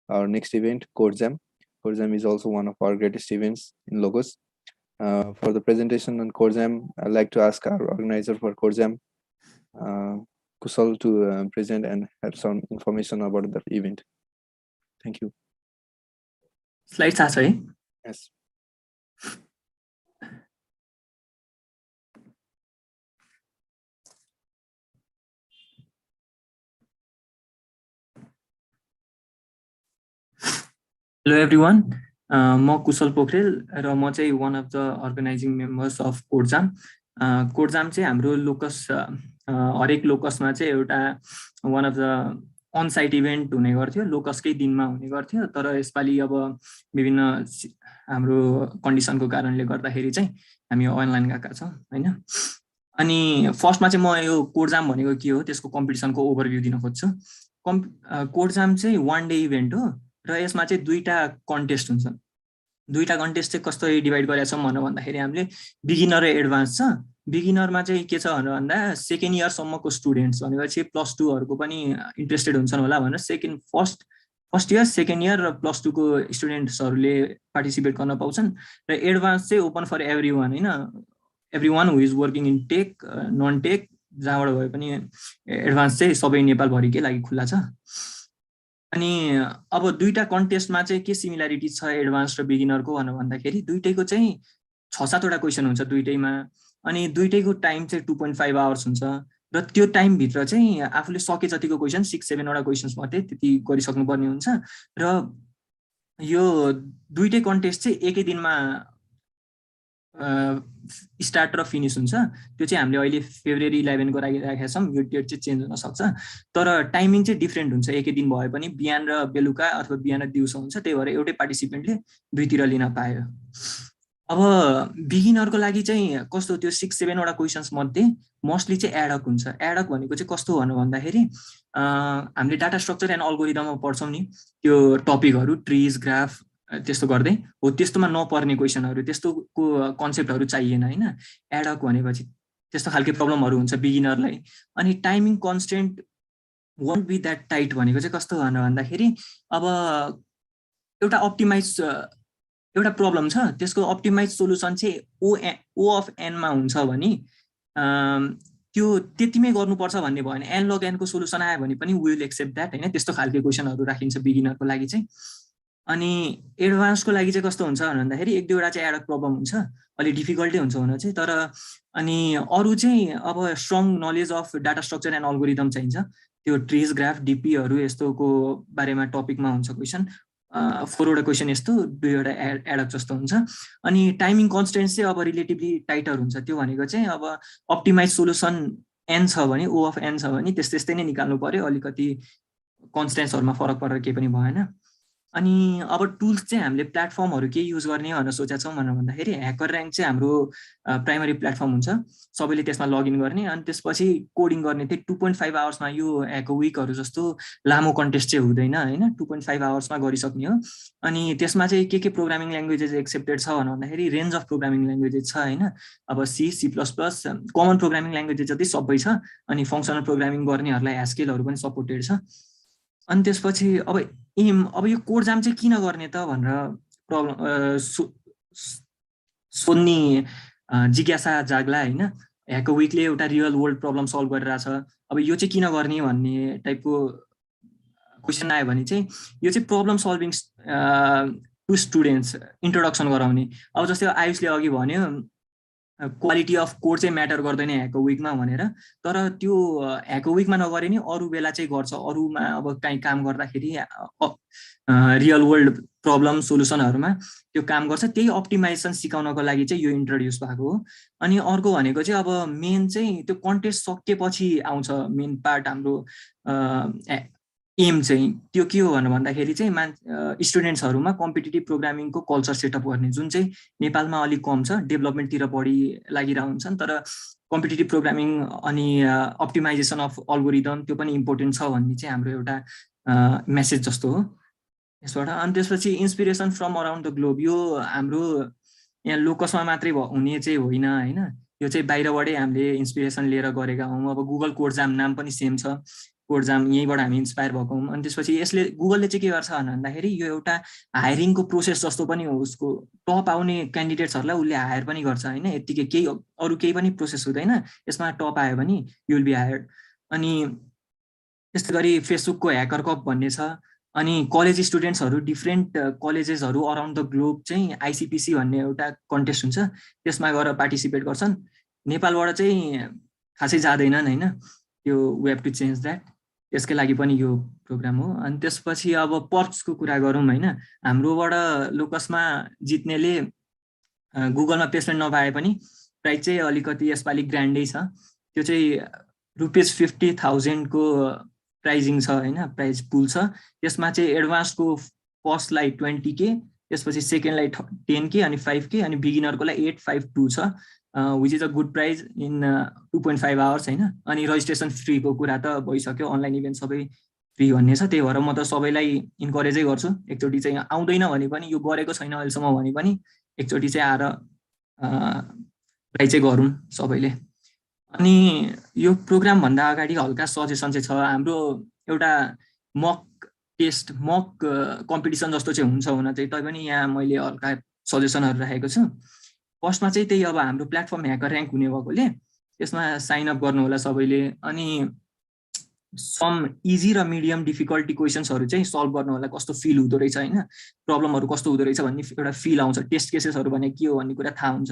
our next event, Code Jam. Code Jam is also one of our greatest events in LOCUS. For the presentation on Code Jam, I'd like to ask our organizer for Code Jam, Kusal, to present and have some information about the event. Thank you. Slides are sorry. Yes. Hello everyone. म कुशल पोखरेल र म चाहिँ one of the organizing members of Code Jam. Code Jam चाहिँ हाम्रो locus हरेक लोकसमा चाहिँ एउटा one of the on site event हुने गर्थ्यो लोकसकै दिनमा हुने गर्थ्यो तर यसपालि अब विभिन्न हाम्रो कन्डिसनको कारणले गर्दाखेरि चाहिँ हामी अनलाइन गएका छौं हैन अनि फर्स्टमा चाहिँ म यो कोड जाम भनेको के हो त्यसको कम्पिटिसनको ओभरभ्यू दिन खोज्छु कोड जाम चाहिँ one day इभेन्ट हो र यसमा चाहिँ दुईटा कन्टेस्ट हुन्छ दुईटा कन्टेस्ट चाहिँ कसरी डिभाइड गरेका छौं भन्दाखेरि हामीले बिगिनर र एडभान्स छ बिगिनरमा चाहिँ के छ भन्दा सेकेन्ड इयर सम्मको स्टुडेन्ट्स भनेपछि +2 हरुको पनि इन्ट्रेस्टेड हुन्छन् होला भनेर फर्स्ट इयर सेकेन्ड इयर र +2 को स्टुडेन्ट्सहरुले पार्टिसिपेट गर्न पाउँछन् र एडभान्स चाहिँ ओपन फर एभ्रीवन हैन everyone who is working in tech non tech जहाँबाट भए पनि एडभान्स चाहिँ सबै नेपाल भरिकै लागि खुला छ अनि अब दुईटा कन्टेस्टमा चाहिँ के सिमिलरिटी छ एडभान्स र बिगिनरको भन्दाखेरि दुईटैको चाहिँ 6-7 वटा क्वेशन हुन्छ दुईटैमा अनि दुईटैको टाइम चाहिँ 2.5 आवर्स हुन्छ र त्यो टाइम भित्र चाहिँ आफूले सके जतिको क्वेशन 6-7 वटा क्वेशन्स मात्रै त्यति गरिसक्नु पर्ने हुन्छ र यो दुईटै कन्टेस्ट चाहिँ एकै दिनमा स्टार्ट र फिनिश हुन्छ त्यो चाहिँ हामीले अहिले फेब्रुअरी 11 को लागि राखेका छौं यो डेट चाहिँ चेन्ज हुन सक्छ तर टाइमिङ चाहिँ डिफरेन्ट हुन्छ एकै दिन भए पनि बिहान र बेलुका अथवा बिहान र दिउँसो हुन्छ त्यही भएर एउटै पार्टिसिपेन्टले दुईतिर लिन पायो अब बिगिनरको लागि चाहिँ कस्तो त्यो 6-7 वटा क्वेशन्स मध्ये मोस्टली चाहिँ एडक हुन्छ एडक भनेको चाहिँ कस्तो भन्दाखेरि हामीले डाटा स्ट्रक्चर एन्ड अल्गोरिदममा पढ्छौं नि त्यो टपिकहरु ट्रीज ग्राफ त्यस्तो गर्दै हो त्यस्तोमा नपर्ने क्वेशनहरु त्यस्तोको कन्सेप्टहरु चाहिएन हैन एडक भनेपछि त्यस्तो खालके प्रब्लमहरु हुन्छ बिगिनरलाई अनि timing constraint won't be that tight भनेको चाहिँ कस्तो भन्दाखेरि अब एउटा अप्टिमाइज एउटा प्रब्लम छ त्यसको अप्टिमाइज सोलुसन चाहिँ O अफ n मा हुन्छ भने त्यो त्यतिमै गर्नुपर्छ भन्ने भयो भने n log n को सोलुसन आयो भने पनि वी विल एक्सेप्ट दैट हैन त्यस्तो खालके क्वेशनहरु राखिन्छ बिगिनरको लागि चाहिँ अनि एडभान्सको लागि चाहिँ कस्तो हुन्छ भन्दाखेरि एक दुईवटा चाहिँ एडक प्रब्लम हुन्छ अलि डिफिकल्टै हुन्छ हुन चाहिँ तर अनि अरु चाहिँ अब strong knowledge of data structure and algorithm चाहिन्छ त्यो ट्रीज ग्राफ डीपीहरु यस्तोको बारेमा टपिकमा हुन्छ क्वेशन 4 वटा क्वेशन यस्तो 2 वटा एडक जस्तो हुन्छ अनि टाइमिङ कन्स्ट्रेन्ट चाहिँ अब रिलेटिभली टाइटर हुन्छ त्यो भनेको चाहिँ अब अप्टिमाइज सोलुसन n छ भने O अफ n छ भने त्यस्तै नै निकाल्नु पर्यो अलिकति कन्स्ट्रेन्ट्सहरुमा फरक परेर केही पनि भएन अनि अब टुल्स चाहिँ हामीले प्लेटफर्महरु के युज गर्ने भनेर सोचेका छौं भन्दाखेरि ह्याकर र्याङ्क चाहिँ हाम्रो प्राइमरी प्लेटफर्म हुन्छ सबैले त्यसमा लगइन गर्ने अनि त्यसपछि कोडिङ गर्ने चाहिँ 2.5 आवर्समा यो ह्याकर वीकहरु जस्तो लामो कन्टेस्ट चाहिँ हुँदैन हैन 2.5 आवर्समा गरिसक्ने हो अनि त्यसमा चाहिँ के प्रोग्रामिङ ल्याङ्ग्वेजेस एक्सेप्टेड छ भन्दाखेरि रेन्ज अफ प्रोग्रामिङ ल्याङ्ग्वेजेस छ हैन अब C C++ common programming languages जति सबै छ अनि फंक्सनल प्रोग्रामिङ गर्नेहरुलाई हास्केलहरु पनि सपोर्टेड छ अनि त्यसपछि अब यो कोड जाम चाहिँ किन गर्ने त भनेर प्रब्लम सोध्ने जिज्ञासा जाग्ला हैन। ह्याको विकले एउटा रियल वर्ल्ड प्रब्लम सल्भ गरिरहेछ, अब यो चाहिँ किन गर्ने भन्ने टाइपको क्वेसन आयो भने चाहिँ यो चाहिँ problem solving to students introduction गराउने। अब जस्तै आयुषले अघि भन्यो क्वालिटी अफ कोड चाहिँ म्याटर गर्दैन ह्याको विकमा भनेर, तर त्यो ह्याको विकमा नगरे नि अरू बेला चाहिँ गर्छ। अरूमा अब काहीँ काम गर्दाखेरि रियल वर्ल्ड प्रब्लम सोल्युसनहरूमा त्यो काम गर्छ। त्यही अप्टिमाइजेसन सिकाउनको लागि चाहिँ यो इन्ट्रोड्युस भएको हो। अनि अर्को भनेको चाहिँ अब मेन चाहिँ त्यो कन्टेस्ट सकेपछि आउँछ मेन पार्ट हाम्रो एम चाहिँ त्यो के हो भनेर भन्दाखेरि चाहिँ स्टुडेन्ट्सहरूमा कम्पिटिटिभ प्रोग्रामिङको कल्चर सेटअप गर्ने, जुन चाहिँ नेपालमा अलिक कम छ, डेभलपमेन्टतिर बढी लागिरहेको हुन्छन्, तर कम्पिटिटिभ प्रोग्रामिङ अनि अप्टिमाइजेसन अफ अल्गोरिदम त्यो पनि इम्पोर्टेन्ट छ भन्ने चाहिँ हाम्रो एउटा मेसेज जस्तो हो यसबाट। अनि त्यसपछि inspiration from around the globe, यो हाम्रो यहाँ लोकसमा मात्रै हुने चाहिँ होइन हैन, यो चाहिँ बाहिरबाटै हामीले इन्सपिरेसन लिएर गरेका हौँ। अब गुगल कोडजाम नाम पनि सेम छ, कोडजाम यहीँबाट हामी इन्सपायर भएको हौँ। अनि त्यसपछि यसले गुगलले चाहिँ के गर्छ भन्दाखेरि यो एउटा हायरिङको प्रोसेस जस्तो पनि हो, उसको टप आउने क्यान्डिडेट्सहरूलाई उसले हायर पनि गर्छ हैन, यतिकै केही अरू केही पनि प्रोसेस हुँदैन, यसमा टप आयो भने यु विल बी हायर्ड। अनि त्यस्तै गरी फेसबुकको ह्याकर कप भन्ने छ। अनि कलेज स्टुडेन्ट्सहरू डिफ्रेन्ट कलेजेसहरू अराउन्ड द ग्लोब चाहिँ आइसिपिसी भन्ने एउटा कन्टेस्ट हुन्छ, त्यसमा गएर पार्टिसिपेट गर्छन्। नेपालबाट चाहिँ खासै जाँदैनन् हैन, त्यो we have to change that, त्यसकै लागि पनि यो प्रोग्राम हो। अनि त्यसपछि अब पर्क्सको कुरा गरौँ हैन, हाम्रोबाट लोकसमा जित्नेले गुगलमा प्लेसमेन्ट नपाए पनि प्राइज चाहिँ अलिकति यसपालि ग्रान्डै छ, त्यो चाहिँ ₹50,000 को प्राइजिङ छ हैन, प्राइज पुल छ। त्यसमा चाहिँ एडभान्सको फर्स्टलाई 20K, त्यसपछि सेकेन्डलाई 10K अनि 5K अनि बिगिनरकोलाई 852 छ, which is a good prize in 2.5 hours हैन। अनि रजिस्ट्रेसन फ्रीको कुरा त भइसक्यो, अनलाइन इभेन्ट सबै फ्री भन्ने छ। त्यही भएर म त सबैलाई इन्करेजै गर्छु, एकचोटि चाहिँ आउँदैन भने पनि, यो गरेको छैन अहिलेसम्म भने पनि एकचोटि चाहिँ आएर ट्राई चाहिँ गरौँ सबैले। अनि यो प्रोग्राम भन्दा अगाडि हल्का सजेसन चाहिँ छ, हाम्रो एउटा मक टेस्ट मक कम्पिटिसन जस्तो चाहिँ हुन्छ हुन चाहिँ, तैपनि यहाँ मैले हल्का सजेसनहरू राखेको छु। फर्स्टमा चाहिँ त्यही अब हाम्रो प्लेटफर्म ह्याकर र्याङ्क हुने भएकोले त्यसमा साइन अप गर्नु होला सबैले। अनि सम इजी र मिडियम डिफिकल्टी क्वेसन्सहरू चाहिँ सल्भ गर्नु होला, कस्तो फिल हुँदो रहेछ हैन, प्रब्लमहरू कस्तो हुँदो रहेछ भन्ने एउटा फिल आउँछ, टेस्ट केसेसहरू भने के हो भन्ने कुरा थाहा हुन्छ।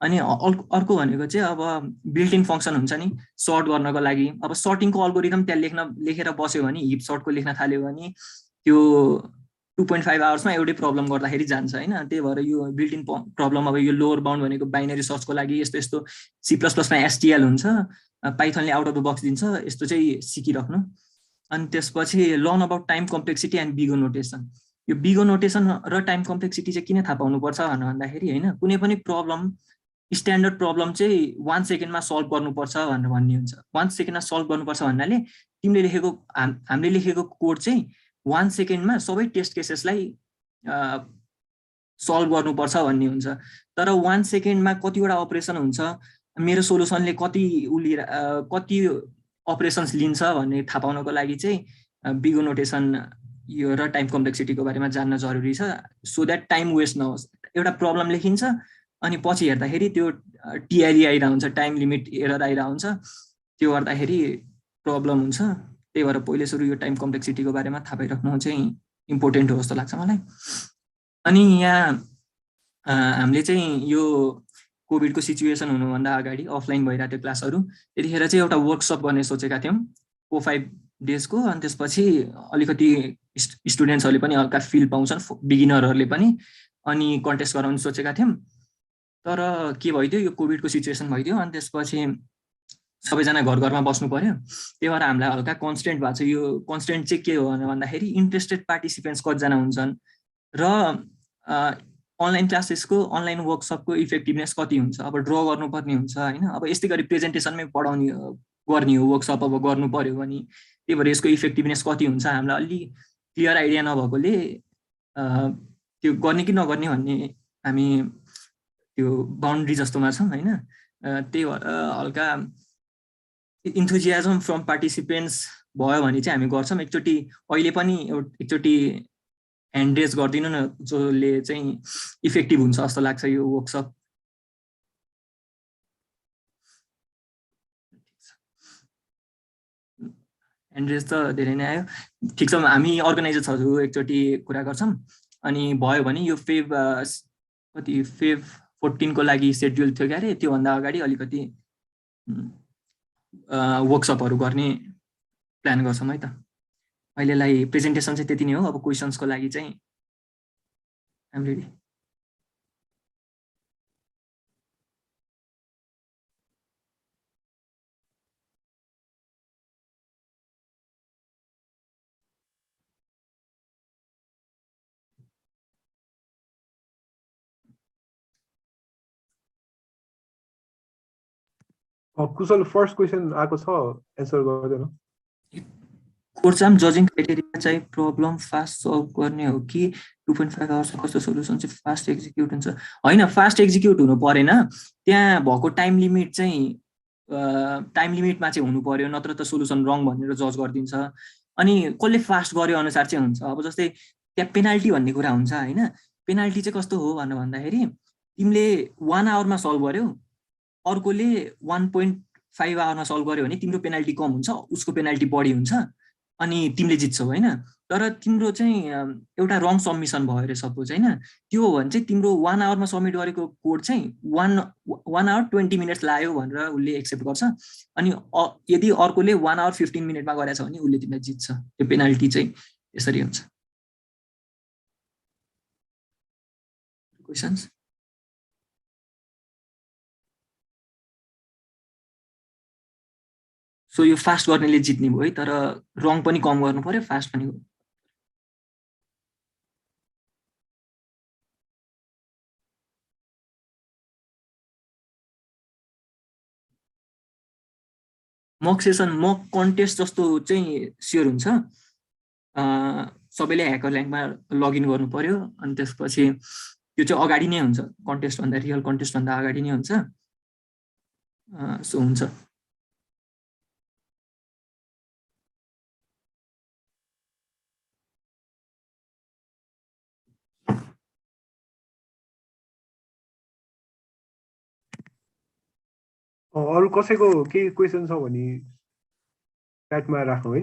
अनि अर्को भनेको चाहिँ अब बिल्ट इन फङ्सन हुन्छ नि सर्ट गर्नको लागि, अब सर्टिङको अल्गोरिदम त्यहाँ लेखेर बस्यो भने, हिप सर्टको लेख्न थाल्यो भने त्यो 2.5 आवर्समा एउटै प्रब्लम गर्दाखेरि जान्छ हैन। त्यही भएर यो बिल्ट इन प्रब्लम, अब यो लोवर बाउन्ड भनेको बाइनरी सर्चको लागि यस्तो यस्तो C++मा STL हुन्छ, पाइथनले आउट अफ द बक्स दिन्छ, यस्तो चाहिँ सिकिराख्नु। अनि त्यसपछि learn about time complexity and big O notation, यो बिगो नोटेसन र टाइम कम्प्लेक्सिटी चाहिँ किन थाहा पाउनुपर्छ भन्दाखेरि हैन, कुनै पनि प्रब्लम स्ट्यान्डर्ड प्रब्लम चाहिँ 1 सेकेन्डमा सल्भ गर्नुपर्छ भनेर भन्ने हुन्छ। 1 सेकेन्डमा सल्भ गर्नुपर्छ भन्नाले हामीले लेखेको कोड चाहिँ 1 सेकेन्डमा सबै टेस्ट केसेसलाई सल्भ गर्नुपर्छ भन्ने हुन्छ। तर 1 सेकेन्डमा कतिवटा अपरेसन हुन्छ, मेरो सोल्युसनले कति अपरेसन्स लिन्छ भन्ने थाहा पाउनको लागि चाहिँ बिगो नोटेसन यो र टाइम कम्प्लेक्सिटीको बारेमा जान्न जरुरी छ, सो द्याट टाइम वेस्ट नहोस्। एउटा प्रब्लम लेखिन्छ अनि पछि हेर्दाखेरि त्यो TLE आइरहेको हुन्छ, टाइम लिमिट एरर आइरहेको हुन्छ, त्यो गर्दाखेरि प्रब्लम हुन्छ। त्यही भएर पहिले सुरु यो टाइम कम्प्लेक्सिटीको बारेमा थाहा पाइराख्नु चाहिँ इम्पोर्टेन्ट हो जस्तो लाग्छ मलाई। अनि यहाँ हामीले चाहिँ यो कोभिडको सिचुएसन हुनुभन्दा अगाडि अफलाइन भइरहेको थियो क्लासहरू, त्यतिखेर चाहिँ एउटा वर्कसप गर्ने सोचेका थियौँ 4-5 डेजको। अनि त्यसपछि अलिकति स्टुडेन्ट्सहरूले पनि हल्का फिल पाउँछन्, बिगिनरहरूले पनि, अनि कन्टेस्ट गराउन सोचेका थियौँ। तर के भइदियो, यो कोभिडको सिचुएसन भइदियो, अनि त्यसपछि सबैजना घर घरमा बस्नु पर्यो। त्यही भएर हामीलाई हल्का कन्स्टेन्ट भएको छ। यो कन्स्टेन्ट चाहिँ के हो भन्दाखेरि इन्ट्रेस्टेड पार्टिसिपेन्ट्स कतिजना हुन्छन् र अनलाइन क्लासेसको अनलाइन वर्कसपको इफेक्टिभनेस कति हुन्छ, अब ड्र गर्नुपर्ने हुन्छ हैन। अब यस्तै गरी प्रेजेन्टेसनमै गर्ने हो वर्कसप अब गर्नु पर्यो भने, त्यही भएर यसको इफेक्टिभनेस कति हुन्छ हामीलाई अलि क्लियर आइडिया नभएकोले त्यो गर्ने कि नगर्ने भन्ने हामी त्यो बाउन्ड्री जस्तोमा छौँ हैन। त्यही भएर हल्का इन्थुजियाजम फ्रम पार्टिसिपेन्ट्स भयो भने चाहिँ हामी गर्छौँ। अहिले पनि एकचोटि ह्यान्ड रेज गरिदिनु न, जसले चाहिँ इफेक्टिभ हुन्छ जस्तो लाग्छ यो वर्कसप एन्ड्रेस त धेरै नै आयो ठिक छ हामी अर्गनाइजर्सहरू एकचोटि कुरा गर्छौँ अनि भयो भने यो फेब 14 को लागि सेड्युल थियो क्यारे त्योभन्दा अगाडि अलिकति वर्कसपहरू गर्ने प्लान गर्छौँ है त अहिलेलाई प्रेजेन्टेसन चाहिँ त्यति नै हो अब क्वेसन्सको लागि चाहिँ I'm ready Kushal first question आएको छ एन्सर गर्दैन कोर्सम जजिङ क्राइटेरिया चाहिँ प्रब्लम फास्ट सल्भ गर्ने हो कि 2.5 आवर्स कस्तो सोल्युसन चाहिँ फास्ट एक्जिक्युट हुन्छ हैन फास्ट एक्जिक्युट हुनु परेन त्यहाँ भएको टाइम लिमिट चाहिँ टाइम लिमिटमा चाहिँ हुनु पर्यो नत्र त सोल्युसन रङ भनेर जज गरिदिन्छ अनि कसले फास्ट गर्यो अनुसार चाहिँ हुन्छ अब जस्तै त्यहाँ पेनाल्टी भन्ने कुरा हुन्छ हैन पेनाल्टी चाहिँ कस्तो हो भनेर भन्दाखेरि तिमीले 1 आवरमा सल्भ गर्यौ अर्कोले 1.5 आवरमा सल्भ गर्यो भने तिम्रो पेनाल्टी कम हुन्छ उसको पेनाल्टी बढी हुन्छ अनि तिमीले जित्छौ हैन तर तिम्रो चाहिँ एउटा रङ सबमिसन भयो रे सपोज हैन त्यो हो भने चाहिँ तिम्रो 1 आवरमा सबमिट गरेको कोड चाहिँ 1 आवर 20 मिनेट्स लाग्यो भनेर उसले एक्सेप्ट गर्छ अनि यदि अर्कोले 1 आवर 15 मिनेटमा गरेछ भने उसले तिमीलाई जित्छ त्यो पेनाल्टी चाहिँ यसरी हुन्छ क्वेशन्स सो यो फास्ट गर्नेले जित्ने भयो है तर रङ पनि कम गर्नु पर्यो फास्ट पनि मक सेसन मक कन्टेस्ट जस्तो चाहिँ स्योर हुन्छ सबैले ह्याकर ल्याङ्कमा लगइन गर्नु पर्यो अनि त्यसपछि त्यो चाहिँ अगाडि नै हुन्छ कन्टेस्ट भन्दा रियल कन्टेस्ट भन्दा अगाडि नै हुन्छ सो हुन्छ अरू कसैको केही क्वेसन छ भने च्याटमा राखौँ है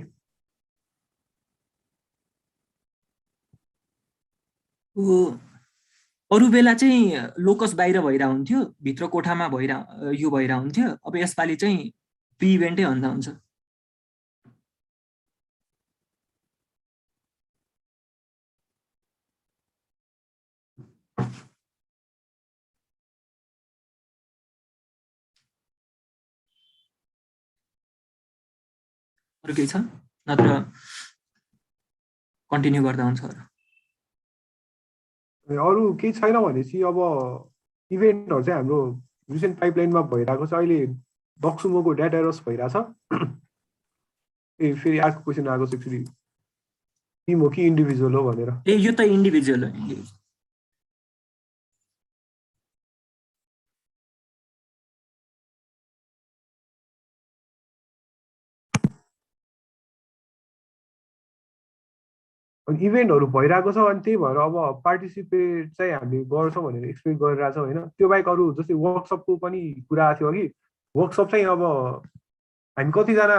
अरू बेला चाहिँ लोकस बाहिर भइरा हुन्थ्यो भित्र कोठामा यो भइरा हुन्थ्यो अब यसपालि चाहिँ प्रि इभेन्टै भन्दा हुन्छ अरू केही छ नत्र कन्टिन्यू गर्दा हुन्छ अरू केही छैन भनेपछि अब इभेन्टहरू चाहिँ हाम्रो रिसेन्ट पाइपलाइनमा भइरहेको छ अहिले दक्सुमोको डाटा एरर्स भइरहेछ फेरि अर्को क्वेसन आएको छ एक्चुली टिम हो कि इन्डिभिजुअल हो भनेर यो त इन्डिभिजुअल हो अनि इभेन्टहरू भइरहेको छ अनि त्यही भएर अब पार्टिसिपेट चाहिँ हामीले गर्छौँ भनेर एक्सपेक्ट गरिरहेछौँ होइन त्यो बाहेक अरू जस्तै वर्कसपको पनि कुरा थियो अघि वर्कसप चाहिँ अब हामी कतिजना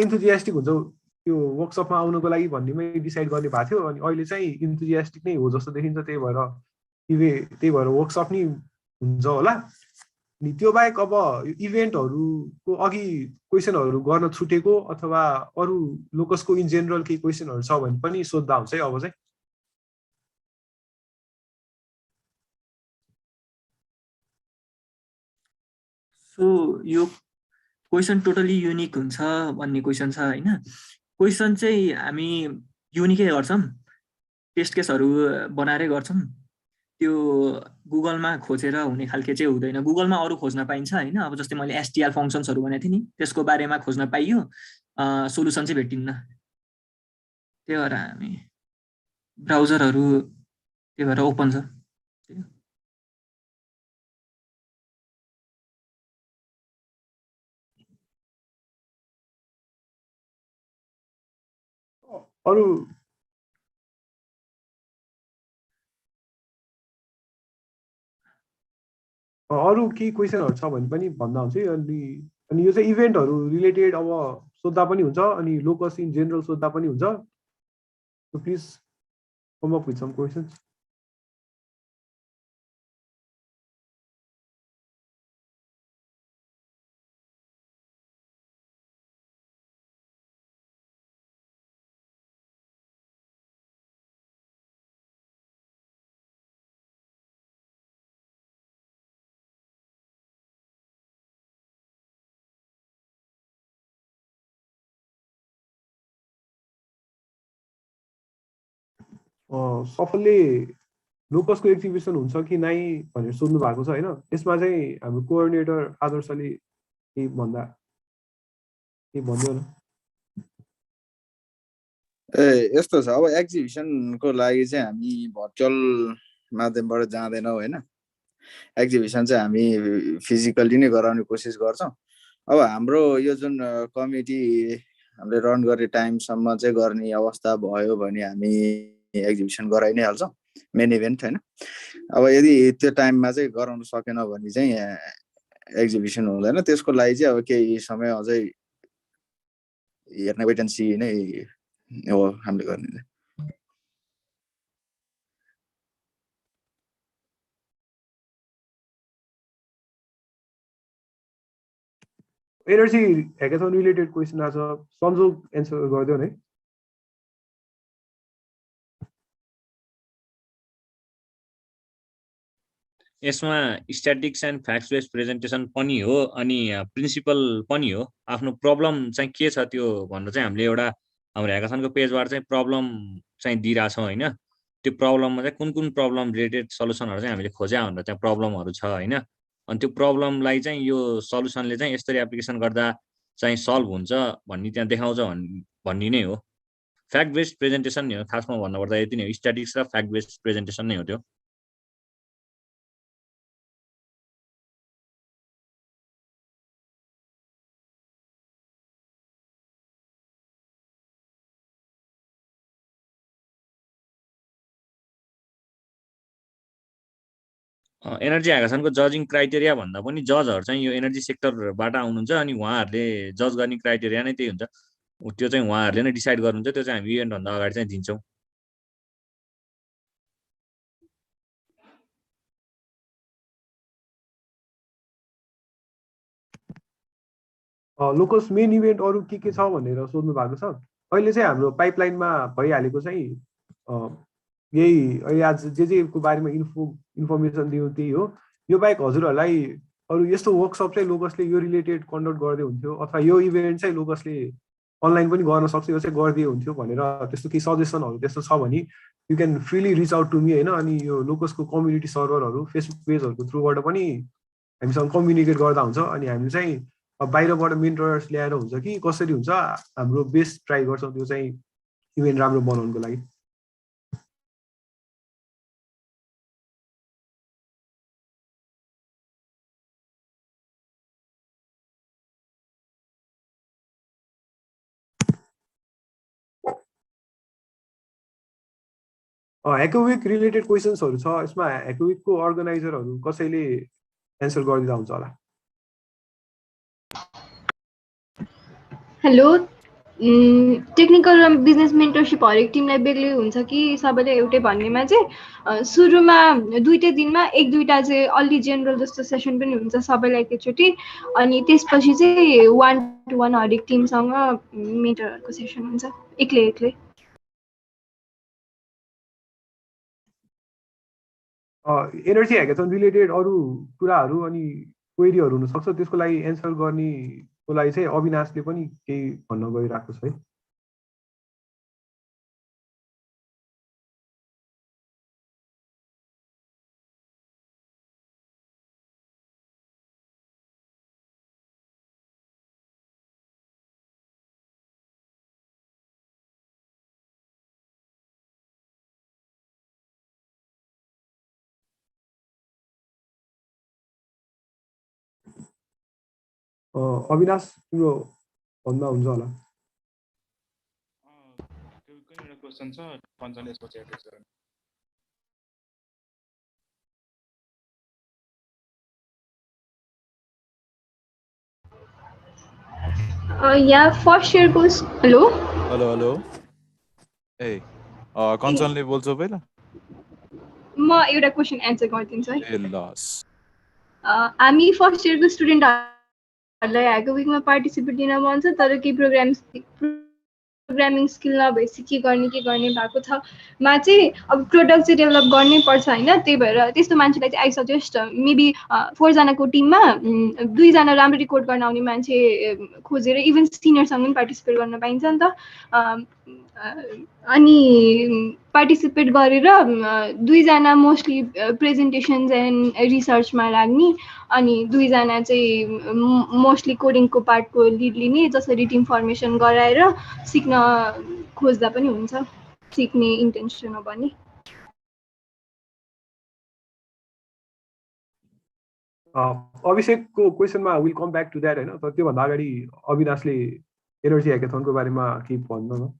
इन्थुजियास्टिक हुन्छौँ त्यो वर्कसपमा आउनुको लागि भन्नेमै डिसाइड गर्ने भएको थियो अनि अहिले चाहिँ इन्थुजियास्टिक नै हो जस्तो देखिन्छ त्यही भएर वर्कसप नै हुन्छ होला अनि त्यो बाहेक अब इभेन्टहरूको अघि क्वेसनहरू गर्न छुटेको अथवा अरू लोकसको इन जेनरल केही क्वेसनहरू छ भने पनि सोध्दा हुन्छ है अब चाहिँ सो यो क्वेसन टोटली युनिक हुन्छ भन्ने क्वेसन छ हैन क्वेसन चाहिँ हामी युनिकै गर्छौँ टेस्ट केसहरू बनाएरै गर्छौँ त्यो गुगलमा खोजेर हुने खालके चाहिँ हुँदैन गुगलमा अरू खोज्न पाइन्छ हैन अब जस्तै मैले एसटिआर फङ्क्सन्सहरू भनेको थिएँ नि त्यसको बारेमा खोज्न पाइयो सोलुसन चाहिँ भेटिन्न त्यही भएर हामी ब्राउजरहरू त्यही भएर ओपन छ अरू केही क्वेसनहरू छ भने पनि भन्दा हुन्छ अनि यो चाहिँ इभेन्टहरू रिलेटेड अब सोध्दा पनि हुन्छ अनि लोकस इन जेनरल सोध्दा पनि हुन्छ so please come up with some questions सफलले लोकसको एक्जिबिसन हुन्छ कि नै भनेर सोध्नु भएको छ होइन यसमा चाहिँ हाम्रो कोअर्डिनेटर आदर्शले केही भन्दियो न यस्तो छ अब एक्जिबिसनको लागि चाहिँ हामी भर्चुअल माध्यमबाट जाँदैनौँ होइन एक्जिबिसन चाहिँ हामी फिजिकल्ली नै गराउने कोसिस गर्छौँ अब हाम्रो यो जुन कमिटी हामीले रन गर्ने टाइमसम्म चाहिँ गर्ने अवस्था भयो भने हामी एक्जिबिसन गराइ नै हाल्छौँ मेन इभेन्ट होइन अब यदि त्यो टाइममा चाहिँ गराउन सकेन भने चाहिँ एक्जिबिसन हुँदैन त्यसको लागि चाहिँ अब केही समय अझै हेर्ने वेट एन्ड सी नै हो हामीले गर्ने एनर्जी ह्याकाथन रिलेटेड क्वेसन आज संजोग एन्सर गरिदियो है यसमा statics and facts based presentation पनि हो अनि प्रिन्सिपल पनि हो आफ्नो प्रब्लम चाहिँ के छ त्यो भनेर चाहिँ हामीले एउटा हाम्रो ह्याकाथनको पेजबाट चाहिँ प्रब्लम चाहिँ दिइरहेछौँ होइन त्यो प्रब्लममा चाहिँ कुन कुन प्रब्लम रिलेटेड सल्युसनहरू चाहिँ हामीले खोज्या भनेर त्यहाँ प्रब्लमहरू छ होइन अनि त्यो प्रब्लमलाई चाहिँ यो सल्युसनले चाहिँ यसरी एप्लिकेसन गर्दा चाहिँ सल्भ हुन्छ भन्ने त्यहाँ देखाउँछ भन्ने नै हो फ्याक्ट बेस्ड प्रेजेन्टेसन नि हो खासमा भन्नुपर्दा यति नै हो स्ट्याटिक्स र फ्याक्ट बेस्ड प्रेजेन्टेसन नै हो त्यो एनर्जी ह्याकाथनको जजिङ क्राइटेरिया भन्दा पनि जजहरू चाहिँ यो एनर्जी सेक्टरबाट आउनुहुन्छ अनि उहाँहरूले जज गर्ने क्राइटेरिया नै त्यही हुन्छ त्यो चाहिँ उहाँहरूले नै डिसाइड गर्नुहुन्छ त्यो चाहिँ हामी इभेन्टभन्दा अगाडि चाहिँ दिन्छौँ लोकस मेन इभेन्ट अरू के छ भनेर सोध्नु भएको छ अहिले चाहिँ हाम्रो पाइपलाइनमा भइहालेको चाहिँ यही अहिले आज जेको बारेमा इन्फर्मेसन दियो त्यही हो यो बाहेक हजुरहरूलाई अरू यस्तो वर्कसप चाहिँ लोकसले यो रिलेटेड कन्डक्ट गर्दै हुन्थ्यो अथवा यो इभेन्ट चाहिँ लोकसले अनलाइन पनि गर्न सक्छ यो चाहिँ गरिदिए हुन्थ्यो भनेर त्यस्तो केही सजेसनहरू त्यस्तो छ भने you can freely reach out to me होइन अनि यो लोकसको कम्युनिटी सर्भरहरू फेसबुक पेजहरूको थ्रुबाट पनि हामीसँग कम्युनिकेट गर्दा हुन्छ अनि हामी चाहिँ बाहिरबाट मेन्टर्स ल्याएर हुन्छ कि कसरी हुन्छ हाम्रो बेस्ट ट्राई गर्छौँ त्यो चाहिँ इभेन्ट राम्रो बनाउनुको लागि ह्याकोविक रिलेटेड क्वेसन्सहरू छ यसमा ह्याकोविकको अर्गनाइजरहरू कसैले एन्सर गरिदिँदा हुन्छ होला हेलो टेक्निकल र बिजनेस मेन्टरसिप हरेक टिमलाई बेग्लै हुन्छ कि सबैले एउटै भन्नेमा चाहिँ सुरुमा दुईटै दिनमा एक दुईवटा चाहिँ अलि जेनरल जस्तो सेसन पनि हुन्छ सबैलाई एकैचोटि अनि त्यसपछि चाहिँ 1-to-1 हरेक टिमसँग मेन्टरहरूको सेसन हुन्छ एक्लै एक्लै एनर्जी ह्याकाथन रिलेटेड अरू कुराहरू अनि क्वेरीहरू हुनसक्छ त्यसको लागि एन्सर गर्नेको लागि चाहिँ अविनाशले पनि केही भन्न गइरहेको छ है अविनाश तिम्रो भन्दा हुन्छ होला एउटा क्वेसन छ कञ्चनले सोचेको छ यहाँ फर्स्ट इयरको हेलो हेलो हेलो ए कञ्चनले बोल्छौ पहिला म एउटा क्वेसन एन्सर गरिदिन्छु है ए लस हामी फर्स्ट इयरको स्टुडेन्टहरूलाई ह्याको विकमा पार्टिसिपेट दिन मन छ तर केही प्रोग्रामिङ स्किल नभएपछि के गर्ने भएको छ मा चाहिँ अब प्रोडक्ट चाहिँ डेभलप गर्नै पर्छ होइन त्यही भएर त्यस्तो मान्छेलाई चाहिँ आई सजेस्ट मेबी 4 जनाको टिममा 2 जना राम्रो रिकर्ड गर्न आउने मान्छे खोजेर इभन सिनियरसँग पनि पार्टिसिपेट गर्न पाइन्छ नि त अनि पार्टिसिपेट गरेर 2 जना मोस्टली प्रेजेन्टेसन्स एन्ड रिसर्चमा लाग्ने अनि 2 जना चाहिँ मोस्टली कोडिङको पार्टको लिड लिने जसरी टिम फर्मेसन गराएर सिक्न खोज्दा पनि हुन्छ सिक्ने इन्टेन्सन हो भने अभिषेकको क्वेसनमा will come back to that होइन तर त्योभन्दा अगाडि अविनाशले एनर्जी ह्याकेथनको बारेमा केही भन्नु न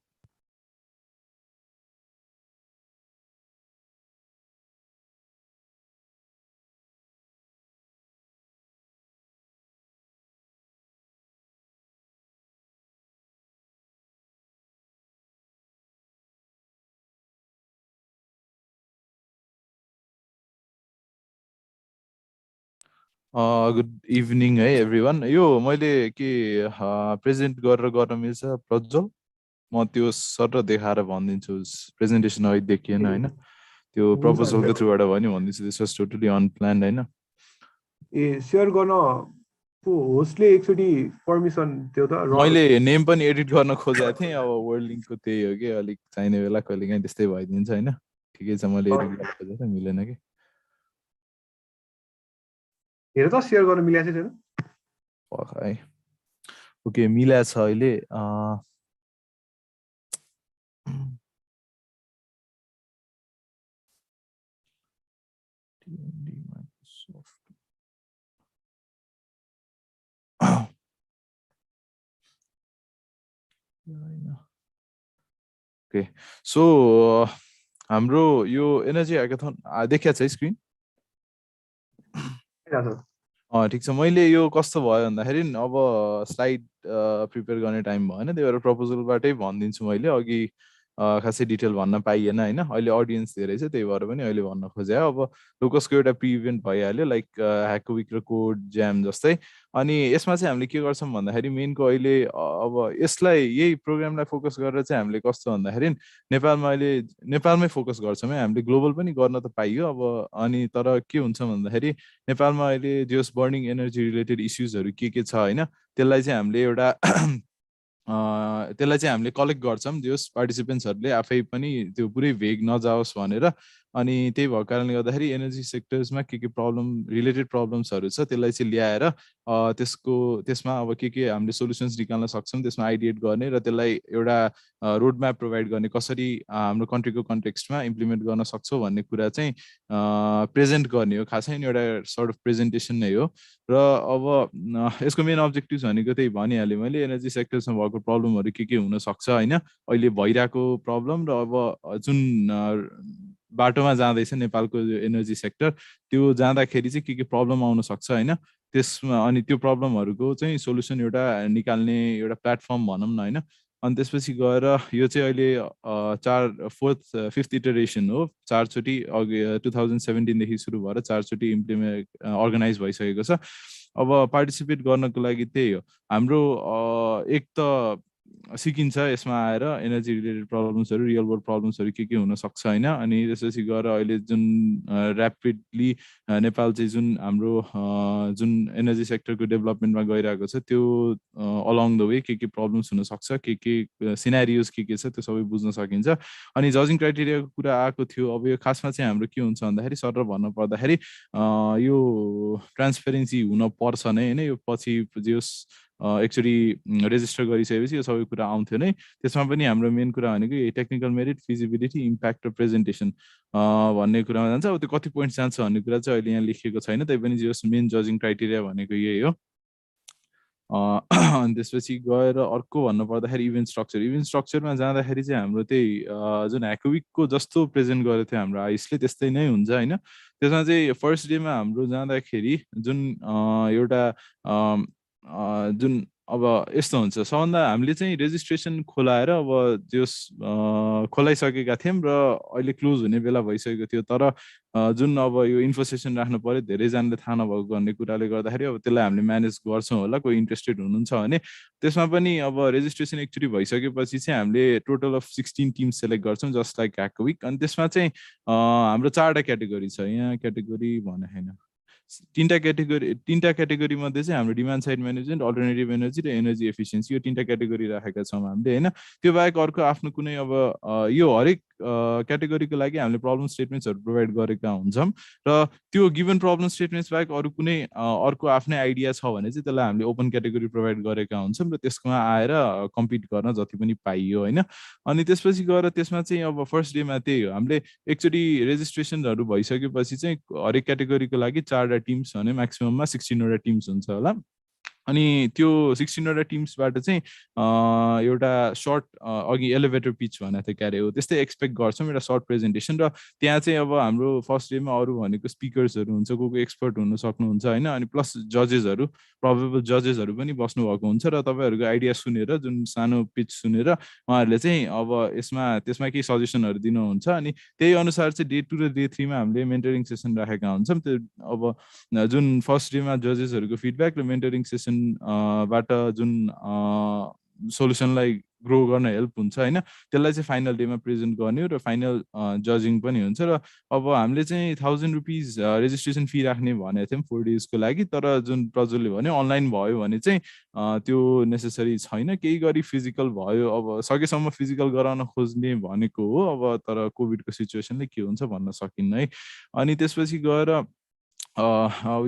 गुड इभिनिङ है एभ्री यो मैले के प्रेजेन्ट गरेर गर्न मिल्छ प्रज्वल म त्यो सर देखाएर भनिदिन्छु प्रेजेन्टेसन अहिले देखिएन होइन त्यो प्रपोजलको थ्रुबाट भयो नि भनिदिन्छु दिस वाज टोटली अनप्लान्ड होइन ए सेयर गर्न होस्टले एकचोटि पर्मिसन त्यो त मैले नेम पनि एडिट गर्न खोजेको थिएँ अब वर्ड लिङ्कको त्यही हो कि अलिक चाहिने बेला कहिले काहीँ त्यस्तै भइदिन्छ होइन ठिकै छ मैले एडिट गर्न खोजेको मिलेन कि हेर त सेयर गर्न मिलेको छैन है ओके मिला छ अहिले ओके सो हाम्रो यो एनर्जी ह्याकाथन देखिया छ स्क्रिन ठिक छ मैले यो कस्तो भयो भन्दाखेरि अब स्लाइड प्रिपेयर गर्ने टाइम भएन त्यही भएर प्रपोजलबाटै भनिदिन्छु मैले अघि खासै डिटेल भन्न पाइएन होइन अहिले अडियन्स धेरै छ त्यही भएर पनि अहिले भन्न खोजे अब लोकसको एउटा प्रि इभेन्ट भइहाल्यो लाइक ह्याको विक र कोड ज्याम जस्तै अनि यसमा चाहिँ हामीले के गर्छौँ भन्दाखेरि मेनको अहिले अब यसलाई यही प्रोग्रामलाई फोकस गरेर चाहिँ हामीले कस्तो भन्दाखेरि नेपालमा अहिले नेपालमै फोकस गर्छौँ है हामीले ग्लोबल पनि गर्न त पाइयो अब अनि तर के हुन्छ भन्दाखेरि नेपालमा अहिले जस बर्निङ एनर्जी रिलेटेड इस्युजहरू के छ होइन त्यसलाई चाहिँ हामीले एउटा त्यसलाई चाहिँ हामीले कलेक्ट गर्छौँ जस पार्टिसिपेन्ट्सहरूले आफै पनि त्यो पुरै भेग नजाओस् भनेर अनि त्यही भएको कारणले गर्दाखेरि एनर्जी सेक्टर्समा के प्रब्लम रिलेटेड प्रब्लम्सहरू छ त्यसलाई चाहिँ ल्याएर त्यसमा अब के हामीले सोल्युसन्स निकाल्न सक्छौँ त्यसमा आइडिएट गर्ने र त्यसलाई एउटा रोड म्याप प्रोभाइड गर्ने कसरी हाम्रो कन्ट्रीको कन्टेक्स्टमा इम्प्लिमेन्ट गर्न सक्छौँ भन्ने कुरा चाहिँ प्रेजेन्ट गर्ने हो खासै एउटा सर्ट अफ प्रेजेन्टेसन नै हो र अब यसको मेन अब्जेक्टिभ भनेको त्यही भनिहालेँ मैले एनर्जी सेक्टर्समा भएको प्रब्लमहरू के हुनसक्छ होइन अहिले भइरहेको प्रब्लम र अब जुन बाटोमा जाँदैछ नेपालको एनर्जी सेक्टर त्यो जाँदाखेरि चाहिँ के प्रब्लम आउन सक्छ होइन त्यसमा अनि त्यो प्रब्लमहरूको चाहिँ सोल्युसन एउटा निकाल्ने एउटा प्लेटफर्म भनौँ न होइन अनि त्यसपछि गएर यो चाहिँ अहिले फिफ्थ इटरेसन हो 4 चोटि अघि 2017देखि सुरु भएर 4 चोटि अर्गनाइज भइसकेको छ अब पार्टिसिपेट गर्नको लागि त्यही हो हाम्रो एक त सिकिन्छ यसमा आएर एनर्जी रिलेटेड प्रब्लम्सहरू रियल वर्ल्ड प्रब्लम्सहरू के हुनसक्छ होइन अनि त्यसपछि गएर अहिले जुन ऱ्यापिडली नेपाल चाहिँ जुन हाम्रो जुन एनर्जी सेक्टरको डेभलपमेन्टमा गइरहेको छ त्यो अलोङ द वे के प्रब्लम्स हुनसक्छ के सिनारियोज के छ त्यो सबै बुझ्न सकिन्छ अनि जजिङ क्राइटेरियाको कुरा आएको थियो अब यो खासमा चाहिँ हाम्रो के हुन्छ भन्दाखेरि सर भन्नु पर्दाखेरि यो ट्रान्सपेरेन्सी हुन पर्छ नै होइन यो पछि जस एकचोटि रेजिस्टर गरिसकेपछि यो सबै कुरा आउँथ्यो नै त्यसमा पनि हाम्रो मेन कुरा भनेको टेक्निकल मेरिट फिजिबिलिटी इम्प्याक्ट र प्रेजेन्टेसन भन्ने कुरामा जान्छ अब त्यो कति पोइन्ट जान्छ भन्ने कुरा चाहिँ अहिले यहाँ लेखिएको छैन त्यही पनि जस मेन जजिङ क्राइटेरिया भनेको यही हो अनि त्यसपछि गएर अर्को भन्नु पर्दाखेरि इभेन्ट स्ट्रक्चरमा जाँदाखेरि चाहिँ हाम्रो त्यही जुन ह्याको विकको जस्तो प्रेजेन्ट गरेको थियो हाम्रो आइसले त्यस्तै नै हुन्छ होइन त्यसमा चाहिँ फर्स्ट डेमा हाम्रो जाँदाखेरि जुन एउटा जुन अब यस्तो हुन्छ सबभन्दा हामीले चाहिँ रेजिस्ट्रेसन खोलाएर अब जस खोलाइसकेका थियौँ र अहिले क्लोज हुने बेला भइसकेको थियो तर जुन अब यो इन्फो सेसन राख्नु पर्यो धेरैजनाले थाहा नभएको भन्ने कुराले गर्दाखेरि अब त्यसलाई हामीले म्यानेज गर्छौँ होला कोही इन्ट्रेस्टेड हुनुहुन्छ भने त्यसमा पनि अब रेजिस्ट्रेसन एक्चुअली भइसकेपछि चाहिँ हामीले टोटल अफ 16 टिम सेलेक्ट गर्छौँ जस्ट लाइक ह्याक विक अनि त्यसमा चाहिँ हाम्रो 4वटा क्याटेगोरी छ यहाँ क्याटेगोरी भने होइन तीनटा क्याटेगोरी मध्ये चाहिँ हाम्रो demand side management alternative energy र एनर्जी एफिसियन्सी यो 3टा क्याटेगोरी राखेका छौँ हामीले होइन त्यो बाहेक अर्को आफ्नो कुनै अब यो हरेक क्याटेगोरीको लागि हामीले प्रब्लम स्टेटमेन्ट्सहरू प्रोभाइड गरेका हुन्छौँ र त्यो गिभन प्रब्लम स्टेटमेन्ट्स बाहेक अरू कुनै अर्को आफ्नै आइडिया छ भने चाहिँ त्यसलाई हामीले ओपन क्याटेगोरी प्रोभाइड गरेका हुन्छौँ र त्यसकोमा आएर कम्पिट गर्न जति पनि पाइयो होइन अनि त्यसपछि गएर त्यसमा चाहिँ अब फर्स्ट डेमा त्यही हो हामीले एकचोटि रेजिस्ट्रेसनहरू भइसकेपछि चाहिँ हरेक क्याटेगोरीको लागि 4वटा टिम्स भने म्याक्सिमममा 16वटा टिम्स हुन्छ होला अनि त्यो 16वटा टिम्सबाट चाहिँ एउटा सर्ट अघि एलिभेटर पिच भनेको थियो क्यारे हो त्यस्तै एक्सपेक्ट गर्छौँ एउटा सर्ट प्रेजेन्टेसन र त्यहाँ चाहिँ अब हाम्रो फर्स्ट डेमा अरू भनेको स्पिकर्सहरू हुन्छ को एक्सपर्ट हुन सक्नुहुन्छ होइन अनि प्लस जजेसहरू प्रोबेबल जजेसहरू पनि बस्नुभएको हुन्छ र तपाईँहरूको आइडिया सुनेर जुन सानो पिच सुनेर उहाँहरूले चाहिँ अब त्यसमा केही सजेसनहरू दिनुहुन्छ अनि त्यही अनुसार चाहिँ डे 2 र डे 3 मा हामीले मेन्टरिङ सेसन राखेका हुन्छौँ त्यो अब जुन फर्स्ट डेमा जजेसहरूको फिडब्याक र मेन्टरिङ सेसन बाट जुन सोल्युसनलाई ग्रो गर्न हेल्प हुन्छ होइन त्यसलाई चाहिँ फाइनल डेमा प्रेजेन्ट गर्ने हो र फाइनल जजिङ पनि हुन्छ र अब हामीले चाहिँ 1000 रुपिज रेजिस्ट्रेसन फी राख्ने भनेको थियौँ 4 डेजको लागि तर जुन प्रज्वलले भन्यो अनलाइन भयो भने चाहिँ त्यो नेसेसरी छैन केही गरी फिजिकल भयो अब सकेसम्म फिजिकल गराउन खोज्ने भनेको हो अब तर कोभिडको सिचुएसनले के हुन्छ भन्न सकिन्न है अनि त्यसपछि गएर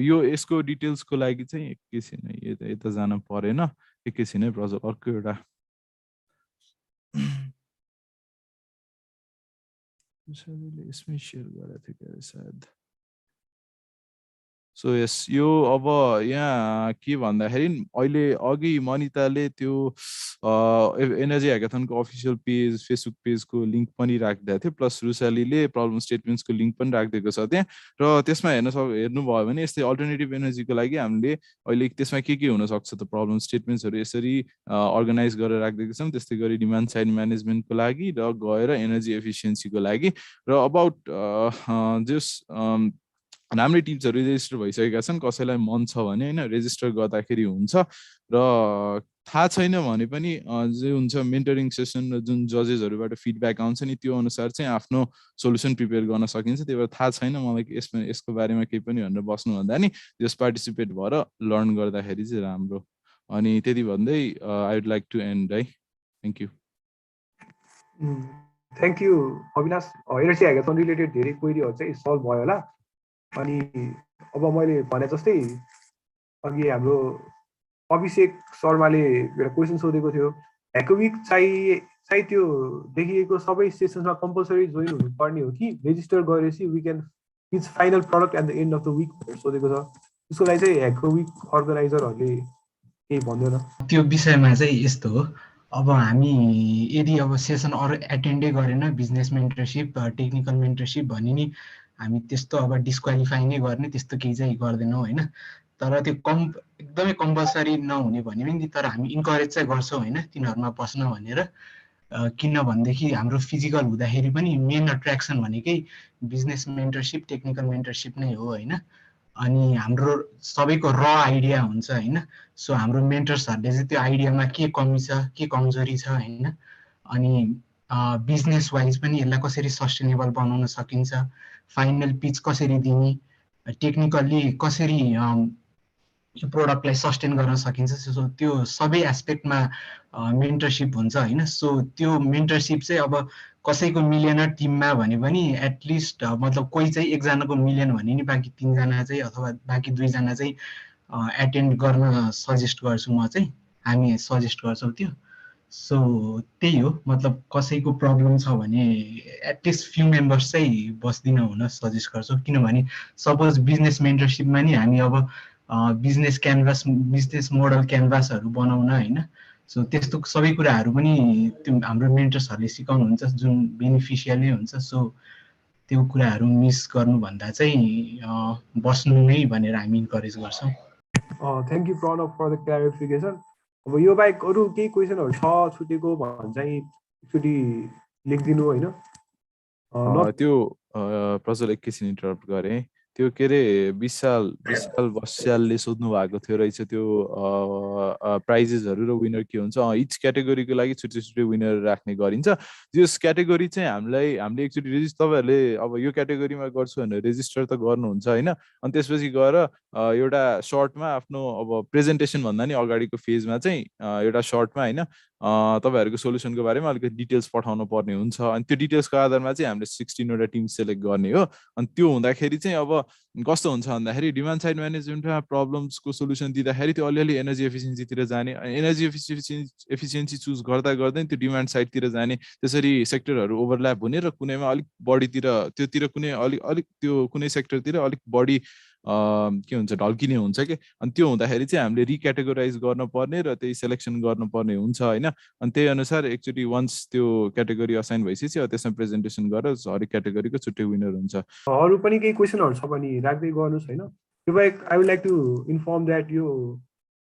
यो यसको डिटेल्सको लागि चाहिँ एकैछिन यता जान परेन एकैछिन है प्रज्वल अर्को एउटा यसमै सेयर गरेको थियो क्या सायद सो यस यो अब यहाँ के भन्दाखेरि अहिले अघि मनिताले त्यो एनर्जी ह्याकाथनको अफिसियल पेज फेसबुक पेजको लिङ्क पनि राखिदिएको थियो प्लस रुसालीले प्रब्लम स्टेटमेन्ट्सको लिङ्क पनि राखिदिएको छ त्यहाँ र त्यसमा हेर्नुभयो भने यस्तै अल्टरनेटिभ एनर्जीको लागि हामीले अहिले त्यसमा के हुनसक्छ त प्रब्लम स्टेटमेन्ट्सहरू यसरी अर्गनाइज गरेर राखिदिएको छौँ त्यस्तै गरी डिमान्ड साइड म्यानेजमेन्टको लागि र गएर एनर्जी एफिसियन्सीको लागि र अबाउट जस राम्रै टिप्सहरू रेजिस्टर भइसकेका छन् कसैलाई मन छ भने होइन रेजिस्टर गर्दाखेरि हुन्छ र थाहा छैन भने पनि जे हुन्छ मेन्टरिङ सेसन र जुन जजेसहरूबाट फिडब्याक आउँछ नि त्यो अनुसार चाहिँ आफ्नो सोल्युसन प्रिपेयर गर्न सकिन्छ त्यही भएर थाहा छैन मलाई यसको बारेमा केही पनि भनेर बस्नुभन्दा नि जस पार्टिसिपेट भएर लर्न गर्दाखेरि चाहिँ राम्रो अनि त्यति भन्दै I would like to and है thank you thank you Avinash energy hackathon related धेरै क्वेरीहरू चाहिँ सल्भ भयो होला अनि अब मैले भने जस्तै अघि हाम्रो अभिषेक शर्माले एउटा क्वेसन सोधेको थियो ह्याक विक चाहिँ त्यो देखिएको सबै सेसन्समा कम्पलसरी जोइन हुनुपर्ने हो कि रेजिस्टर गरेपछि we can pitch final product at the end of the week भनेर सोधेको छ त्यसको लागि चाहिँ ह्याक विक अर्गनाइजरहरूले केही भन्दैन त्यो विषयमा चाहिँ यस्तो हो अब हामी यदि अब सेसन अरू एटेन्डै गरेन बिजनेस मेन्टरसिप टेक्निकल मेन्टरसिप भने नि हामी त्यस्तो अब डिस्क्वालिफाई नै गर्ने त्यस्तो केही चाहिँ गर्दैनौँ होइन तर त्यो एकदमै कम्पलसरी नहुने भने पनि तर हामी इन्करेज चाहिँ गर्छौँ होइन तिनीहरूमा बस्न भनेर किनभनेदेखि हाम्रो फिजिकल हुँदाखेरि पनि मेन अट्र्याक्सन भनेकै बिजनेस मेन्टरसिप टेक्निकल मेन्टरसिप नै हो होइन अनि हाम्रो सबैको र आइडिया हुन्छ होइन सो हाम्रो मेन्टर्सहरूले चाहिँ त्यो आइडियामा के कमी छ के कमजोरी छ होइन अनि बिजनेस वाइज पनि यसलाई कसरी सस्टेनेबल बनाउन सकिन्छ फाइनल पिच कसरी दिने टेक्निकल्ली कसरी यो प्रोडक्टलाई सस्टेन गर्न सकिन्छ सो त्यो सबै एस्पेक्टमा मेन्टरसिप हुन्छ होइन सो त्यो मेन्टरसिप चाहिँ अब कसैको मिलेन टिममा भने पनि एटलिस्ट मतलब कोही चाहिँ एकजनाको मिलेन भने नि बाँकी 3 जना चाहिँ अथवा बाँकी 2 जना चाहिँ एटेन्ड गर्न सजेस्ट गर्छु म चाहिँ हामी सजेस्ट गर्छौँ त्यो सो त्यही हो मतलब कसैको प्रब्लम छ भने एटलिस्ट फ्यु मेम्बर्स चाहिँ बस्दिन हुन सजेस्ट गर्छौँ किनभने सपोज बिजनेस मेन्टरसिपमा नि हामी अब बिजनेस क्यानभास बिजनेस मोडल क्यानभासहरू बनाउन होइन सो त्यस्तो सबै कुराहरू पनि त्यो हाम्रो मेन्टर्सहरूले सिकाउनुहुन्छ जुन बेनिफिसियल नै हुन्छ सो त्यो कुराहरू मिस गर्नुभन्दा चाहिँ बस्नु नै भनेर हामी इन्करेज गर्छौँ thank you Pranav for the clarification अब यो बाहेक अरू केही क्वेसनहरू छ छुटेको भने चाहिँ एकचोटि लेखिदिनु होइन त्यो प्रज्वल एकैछिन इन्टरप्ट गरेँ त्यो के अरे विशाल बस्यालले सोध्नु भएको थियो रहेछ त्यो प्राइजेसहरू र विनर के हुन्छ इच क्याटेगोरीको लागि छुट्टै छुट्टै विनर राख्ने गरिन्छ यस क्याटेगोरी चाहिँ हामीले एकचोटि तपाईँहरूले अब यो क्याटेगोरीमा गर्छु भनेर रेजिस्टर त गर्नुहुन्छ होइन अनि त्यसपछि गएर एउटा सर्टमा आफ्नो अब प्रेजेन्टेसन भन्दा नि अगाडिको फेजमा चाहिँ एउटा सर्टमा होइन तपाईँहरूको सोल्युसनको बारेमा अलिकति डिटेल्स पठाउनु पर्ने हुन्छ अनि त्यो डिटेल्सको आधारमा चाहिँ हामीले 16वटा टिम सेलेक्ट गर्ने हो अनि त्यो हुँदाखेरि चाहिँ अब कस्तो हुन्छ भन्दाखेरि डिमान्ड साइड म्यानेजमेन्टमा प्रब्लम्सको सोल्युसन दिँदाखेरि त्यो अलिअलि एनर्जी एफिसियन्सीतिर जाने एनर्जी एफिसियन्सी चुज गर्दा गर्दै त्यो डिमान्ड साइडतिर जाने त्यसरी सेक्टरहरू ओभरल्याप हुने र कुनैमा अलिक बढीतिर त्योतिर कुनै अलिक त्यो कुनै सेक्टरतिर अलिक बढी के हुन्छ ढल्किने हुन्छ कि अनि त्यो हुँदाखेरि चाहिँ हामीले रिक्याटेगोराइज गर्नुपर्ने र त्यही सेलेक्सन गर्नुपर्ने हुन्छ होइन अनि त्यही अनुसार एकचोटि वन्स त्यो क्याटेगोरी असाइन भइसकेपछि त्यसमा प्रेजेन्टेसन गरेर हरेक क्याटेगोरीको छुट्टै विनर हुन्छ अरू पनि केही क्वेसनहरू छ भने राख्दै गर्नुहोस् होइन त्यो बाहेक I would like to inform that यो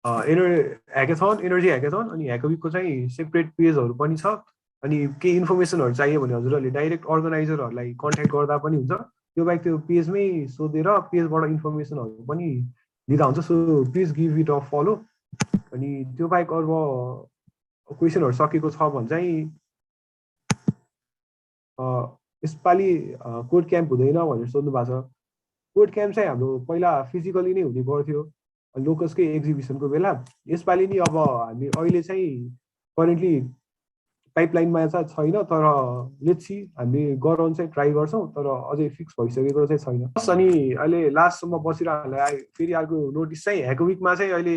एनर्जी ह्याकाथन अनि ह्याकाविकको चाहिँ सेपरेट पेजहरू पनि छ अनि केही इन्फर्मेसनहरू चाहियो भने हजुरहरूले डाइरेक्ट अर्गनाइजरहरूलाई कन्ट्याक्ट गर्दा पनि हुन्छ त्यो बाहेक त्यो पेजमै सोधेर पेजबाट इन्फर्मेसनहरू पनि दिँदा हुन्छ so please give it a follow अनि त्यो बाहेक अरू क्वेसनहरू सकेको छ भने चाहिँ यसपालि कोड क्याम्प हुँदैन भनेर सोध्नु भएको छ कोड क्याम्प चाहिँ हाम्रो पहिला फिजिकली नै हुने गर्थ्यो लोकसकै एक्जिबिसनको बेला यसपालि नि अब हामी अहिले चाहिँ करेन्टली पाइपलाइनमा चाहिँ छैन तर लेट्स सी हामीले गराउन चाहिँ ट्राई गर्छौँ तर अझै फिक्स भइसकेको चाहिँ छैन अनि अहिले लास्टसम्म बसेर हामीलाई फेरि अर्को नोटिस चाहिँ ह्याकाविकमा चाहिँ अहिले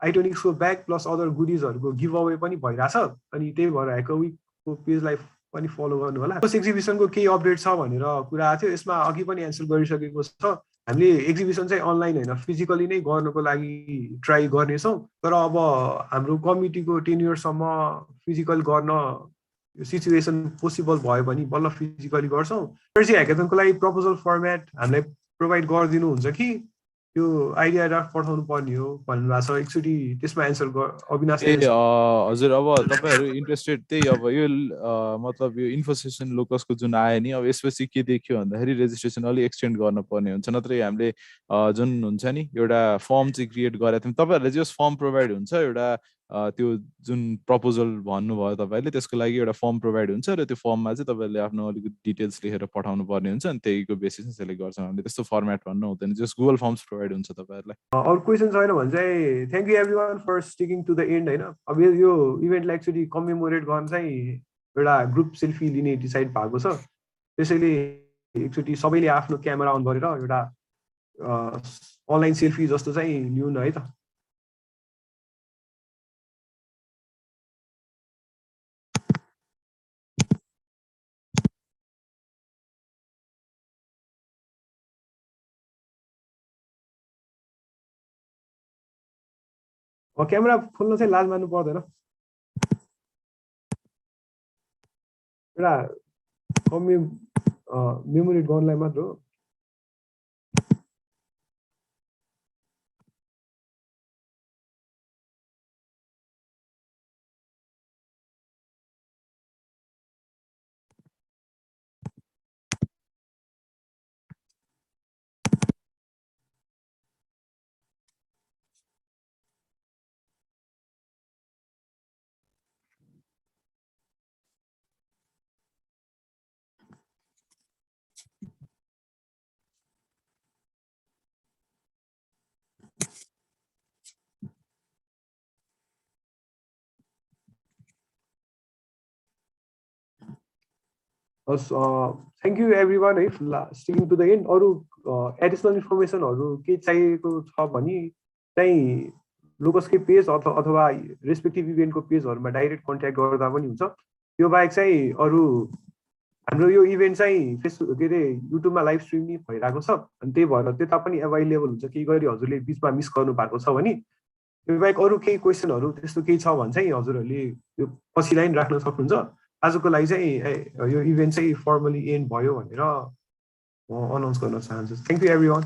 आइटोनिक्सको ब्याग प्लस अदर गुडिजहरूको गिभ अवे पनि भइरहेछ अनि त्यही भएर ह्याकाविकको पेजलाई पनि फलो गर्नु होला यस एक्जिबिसनको केही अपडेट छ भनेर कुरा आएको थियो यसमा अघि पनि एन्सर गरिसकेको छ हामीले एक्जिबिसन चाहिँ अनलाइन होइन फिजिकली नै गर्नको लागि ट्राई गर्नेछौँ तर अब हाम्रो कमिटीको 10 इयर्ससम्म फिजिकल गर्न सिचुएसन पोसिबल भयो भने बल्ल फिजिकली गर्छौँ एनर्जी ह्याकाथनको लागि प्रपोजल फर्मेट हामीलाई प्रोभाइड गरिदिनुहुन्छ कि त्यो आइडिया ड्राफ्ट पठाउनु पर्ने हो भन्नुभएको छ एकचोटि त्यसमा एन्सर अविनाश हजुर अब तपाईँहरू इन्ट्रेस्टेड त्यही अब यो मतलब यो इन्फो सेसन लोकसको जुन आयो नि अब यसपछि के देखियो भन्दाखेरि रेजिस्ट्रेसन अलिक एक्सटेन्ड गर्न पर्ने हुन्छ नत्र हामीले जुन हुन्छ नि एउटा फर्म चाहिँ क्रिएट गरेका थियौँ तपाईँहरूलाई चाहिँ फर्म प्रोभाइड हुन्छ एउटा त्यो जुन प्रपोजल भन्नुभयो तपाईँले त्यसको लागि एउटा फर्म प्रोभाइड हुन्छ र त्यो फर्ममा चाहिँ तपाईँहरूले आफ्नो अलिकति डिटेल्स लेखेर पठाउनु पर्ने हुन्छ अनि त्यहीको बेसिसमा सेलेक्ट गर्छौँ हामीले त्यस्तो फर्मेट भन्नु हुँदैन जस्ट गुगल फर्म्स प्रोभाइड हुन्छ तपाईँहरूलाई अरू क्वेसन छैन भने चाहिँ thank you everyone for sticking to the end होइन अब यो इभेन्टलाई एक्चुअली कमेमोरेट गर्न चाहिँ एउटा ग्रुप सेल्फी लिने डिसाइड भएको छ त्यसैले एकचोटि सबैले आफ्नो क्यामेरा अन गरेर एउटा अनलाइन सेल्फी जस्तो चाहिँ लिउन है त क्यामेरा खोल्न चाहिँ लाज मान्नु पर्दैन एउटा मेमोरेट गर्नलाई मात्र हो थ्याङ्क यू एभ्रीवान है स्टिकिङ टु द एन्ड अरू एडिसनल इन्फर्मेसनहरू के चाहिएको छ भने चाहिँ लोकसकै पेज अथवा रेस्पेक्टिभ इभेन्टको पेजहरूमा डाइरेक्ट कन्ट्याक्ट गर्दा पनि हुन्छ त्यो बाहेक चाहिँ अरू हाम्रो यो इभेन्ट चाहिँ फेसबुक के अरे युट्युबमा लाइभ स्ट्रिम नि भइरहेको छ अनि त्यही भएर त्यता पनि एभाइलेबल हुन्छ केही गरी हजुरले बिचमा मिस गर्नु भएको छ भने त्यो बाहेक अरू केही क्वेसनहरू त्यस्तो केही छ भने चाहिँ हजुरहरूले यो पछिलाई पनि राख्न सक्नुहुन्छ आजको लागि चाहिँ यो इभेन्ट चाहिँ फर्मली एन्ड भयो भनेर म अनाउन्स गर्न चाहन्छु थ्याङ्क यू एभ्रीवान